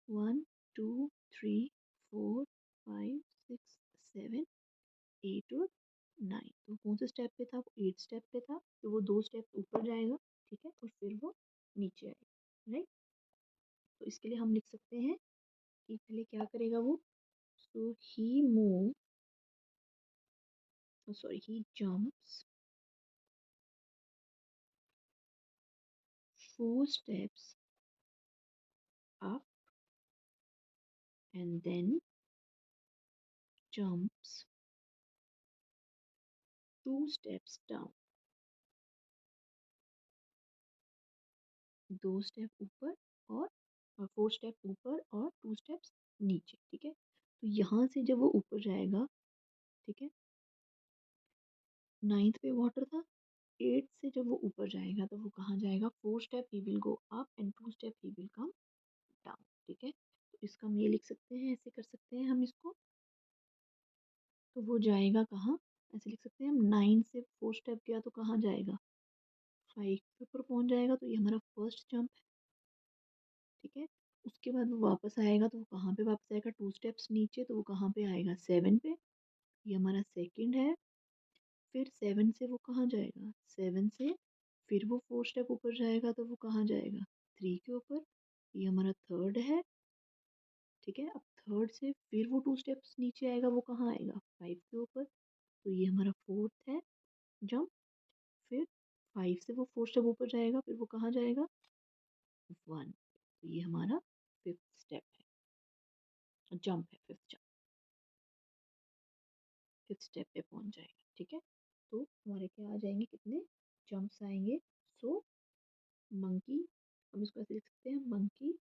1 2 3 4 5 6 7 8 और 9। तो कौन से स्टेप पे था वो, 8 स्टेप पे था, तो वो 2 स्टेप ऊपर जाएगा, ठीक है, और फिर वो नीचे आएगा, राइट। तो इसके लिए हम लिख सकते हैं कि पहले क्या करेगा वो, सो ही move, sorry, he jumps 4 steps up and then jumps 2 steps down, 2 step ऊपर और 4 स्टेप ऊपर और 2 स्टेप्स नीचे, ठीक है। तो यहाँ से जब वो ऊपर जाएगा, ठीक है, 9th पे वाटर था, 8th से जब वो ऊपर जाएगा तो वो कहाँ जाएगा, 4 step he will go up and 2 step he will come down, ठीक है। तो इसका हम ये लिख सकते हैं, ऐसे कर सकते हैं हम इसको। तो वो जाएगा कहाँ, ऐसे लिख सकते हैं हम, 9 से 4 स्टेप गया तो कहाँ जाएगा, 5 के ऊपर पहुँच जाएगा। तो ये हमारा फर्स्ट जंप है, ठीक है। उसके बाद वो वापस आएगा तो वो कहाँ पे वापस आएगा, 2 स्टेप्स नीचे, तो वो कहाँ पे आएगा, 7 पे। ये हमारा सेकंड है। फिर 7 से वो कहाँ जाएगा, 7 से फिर वो 4 स्टेप ऊपर जाएगा तो वो कहाँ जाएगा, 3 के ऊपर। ये हमारा थर्ड है, ठीक है। अब थर्ड से फिर वो 2 स्टेप्स नीचे आएगा, वो कहाँ आएगा, 5 के ऊपर। तो ये हमारा फोर्थ है जंप। फिर 5 से वो 4 स्टेप ऊपर जाएगा, फिर वो कहाँ जाएगा, 1। तो ये हमारा 5th स्टेप है। जंप है, फिफ्थ स्टेप पे पहुंच जाएगा। ठीक है, तो हमारे क्या आ जाएंगे, कितने जंप्स आएंगे। सो मंकी, हम इसको ऐसे लिख सकते हैं, monkey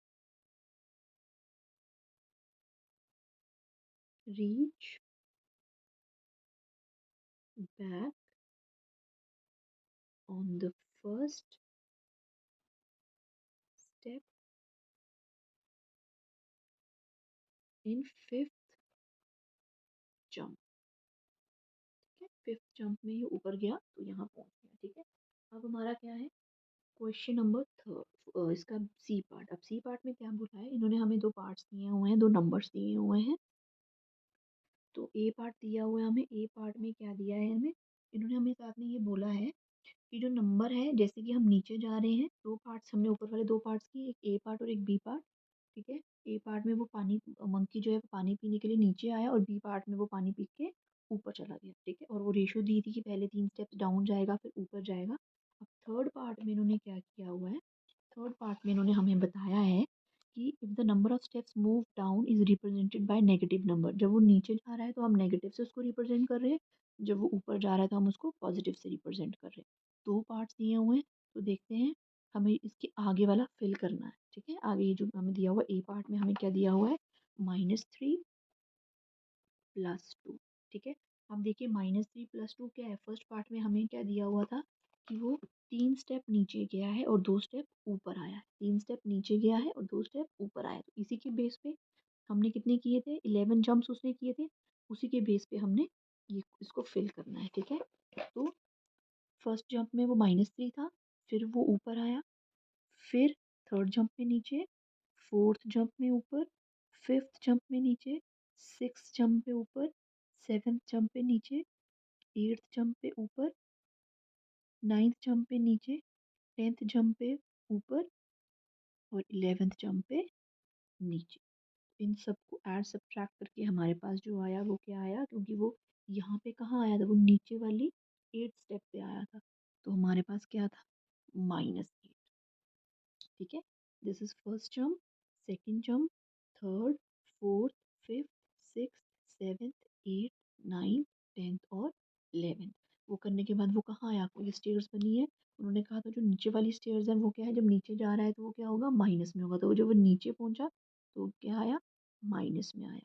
reach back on the first step in fifth jump. ठीक है, फिफ्थ जंप में ये ऊपर गया तो यहाँ पहुंच गया। ठीक है, अब हमारा क्या है, क्वेश्चन नंबर थर्ड, इसका सी पार्ट। अब सी पार्ट में क्या बोला है, इन्होंने हमें दो पार्ट्स दिए हुए हैं, दो नंबर्स दिए हुए हैं। तो ए पार्ट दिया हुआ है हमें, ए पार्ट में क्या दिया है हमें, इन्होंने हमें साथ में ये बोला है कि जो नंबर है, जैसे कि हम नीचे जा रहे हैं, दो पार्ट्स हमने ऊपर वाले दो पार्ट्स की, एक ए पार्ट और एक बी पार्ट। ठीक है, ए पार्ट में वो पानी, मंकी जो है वो पानी पीने के लिए नीचे आया, और बी पार्ट में वो पानी पी के ऊपर चला गया। ठीक है, और वो रेशो दी थी कि पहले 3 स्टेप्स डाउन जाएगा फिर ऊपर जाएगा। अब थर्ड पार्ट में इन्होंने क्या किया हुआ है, थर्ड पार्ट में इन्होंने हमें बताया है कि if the number of steps move down is represented by negative number. जब वो नीचे जा रहा है तो हम नेगेटिव से उसको रिप्रेजेंट कर रहे हैं, जब वो ऊपर जा रहा है तो हम उसको पॉजिटिव से रिप्रेजेंट कर रहे हैं। दो पार्ट्स दिए हुए हैं, तो देखते हैं हमें इसके आगे वाला फिल करना है। ठीक है, आगे ये जो हमें दिया हुआ ए पार्ट में हमें क्या दिया हुआ है, -3 +2। ठीक है, अब देखिए -3 +2 क्या है, फर्स्ट पार्ट में हमें क्या दिया हुआ था कि वो 3 स्टेप नीचे गया है और 2 स्टेप ऊपर आया है, 3 स्टेप नीचे गया है और 2 स्टेप ऊपर आया है। तो इसी के बेस पे हमने कितने किए थे, 11 जंप्स उसने किए थे, उसी के बेस पे हमने ये इसको फिल करना है। ठीक है, तो फर्स्ट जंप में वो -3 था, फिर वो ऊपर आया, फिर थर्ड जंप में नीचे, फोर्थ जंप में ऊपर, फिफ्थ जंप में नीचे, सिक्स जंप पे ऊपर, सेवन्थ जंप पे नीचे, एट्थ जंप पे ऊपर, नाइन्थ जंप पे नीचे, टेंथ जंप पे ऊपर और 11th जंप पे नीचे। इन सबको ऐड सब्ट्रैक्ट करके हमारे पास जो आया वो क्या आया, क्योंकि वो यहाँ पे कहाँ आया था, वो नीचे वाली 8 स्टेप पे आया था, तो हमारे पास क्या था, -8। ठीक है, this is first jump, second jump, third, fourth, fifth, six, seventh, eight, ninth, tenth और 11th। वो करने के बाद वो कहाँ आया, कोई स्टेयर्स बनी है, उन्होंने कहा था जो नीचे वाली स्टेयर्स है वो क्या है, जब नीचे जा रहा है तो वो क्या होगा, माइनस में होगा, तो जब वो नीचे पहुंचा तो क्या आया, माइनस में आया।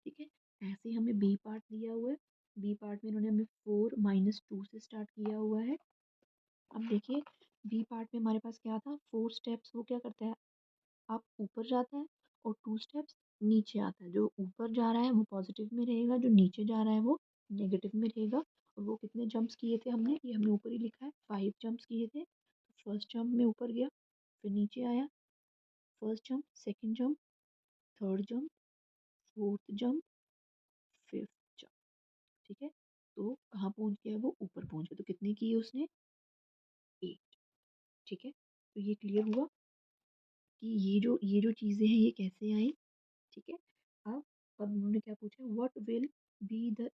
ठीक है, ऐसे ही हमें बी पार्ट दिया हुआ है, बी पार्ट में इन्होंने हमें 4 - 2 से स्टार्ट किया हुआ है। अब देखिए बी पार्ट में हमारे पास क्या था, 4 स्टेप्स वो क्या करता है, आप ऊपर जाता है और 2 स्टेप्स नीचे आता है। जो ऊपर जा रहा है वो पॉजिटिव में रहेगा, जो नीचे जा रहा है वो नेगेटिव में रहेगा। और वो कितने जंप्स किए थे हमने, ये हमने ऊपर ही लिखा है, 5 जंप्स किए थे। फर्स्ट जंप में ऊपर गया, फिर नीचे आया, first jump, second jump, third jump, fourth jump, fifth jump. ठीक है, तो कहाँ पहुंच गया, वो ऊपर पहुंच गया। तो कितने किए उसने, 8। ठीक है, तो ये क्लियर हुआ कि ये जो चीज़ें हैं ये कैसे आई। ठीक है, अब उन्होंने क्या पूछा, what will be the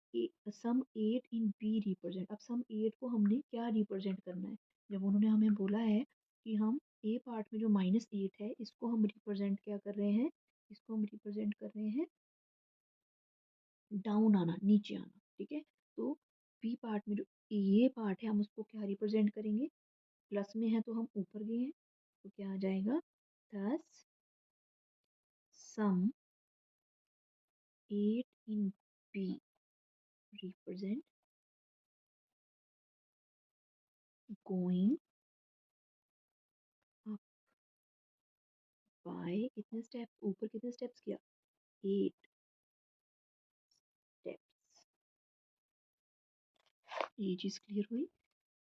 sum 8 in B represent. अब सम 8 को हमने क्या रिप्रेजेंट करना है, जब उन्होंने हमें बोला है कि हम ए पार्ट में जो -8 है इसको हम रिप्रेजेंट क्या कर रहे हैं, इसको हम रिप्रेजेंट कर रहे हैं डाउन आना, नीचे आना। ठीक है, तो बी पार्ट में जो ये पार्ट है हम उसको क्या रिप्रेजेंट करेंगे, प्लस में है तो हम ऊपर गए हैं, तो क्या आ जाएगा, दस सम 8 in B represent going up by कितने स्टेप्स, ऊपर कितने स्टेप्स किया, 8 स्टेप्स। ये चीज़ क्लियर हुई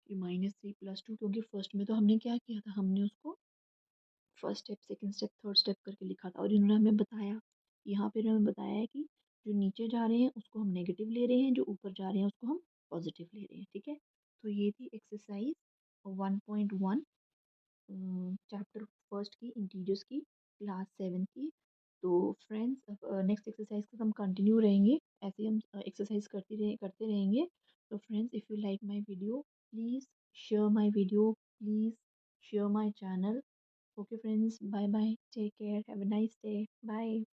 कि -3 + 2, क्योंकि फर्स्ट में तो हमने क्या किया था, हमने उसको first step, second step, third step करके लिखा था, और इन्होंने हमें बताया, यहाँ पे हमें बताया है कि जो नीचे जा रहे हैं उसको हम नेगेटिव ले रहे हैं, जो ऊपर जा रहे हैं उसको हम पॉजिटिव ले रहे हैं। ठीक है, तो ये थी एक्सरसाइज 1.1, चैप्टर फर्स्ट की, इंटीजर्स की, क्लास 7 की। तो फ्रेंड्स अब नेक्स्ट एक्सरसाइज को हम कंटिन्यू रहेंगे, ऐसे ही हम एक्सरसाइज करते रहेंगे। तो friends, if you like my video, please share my video, please share my channel. Okay friends, bye bye, take care, have a nice day, bye.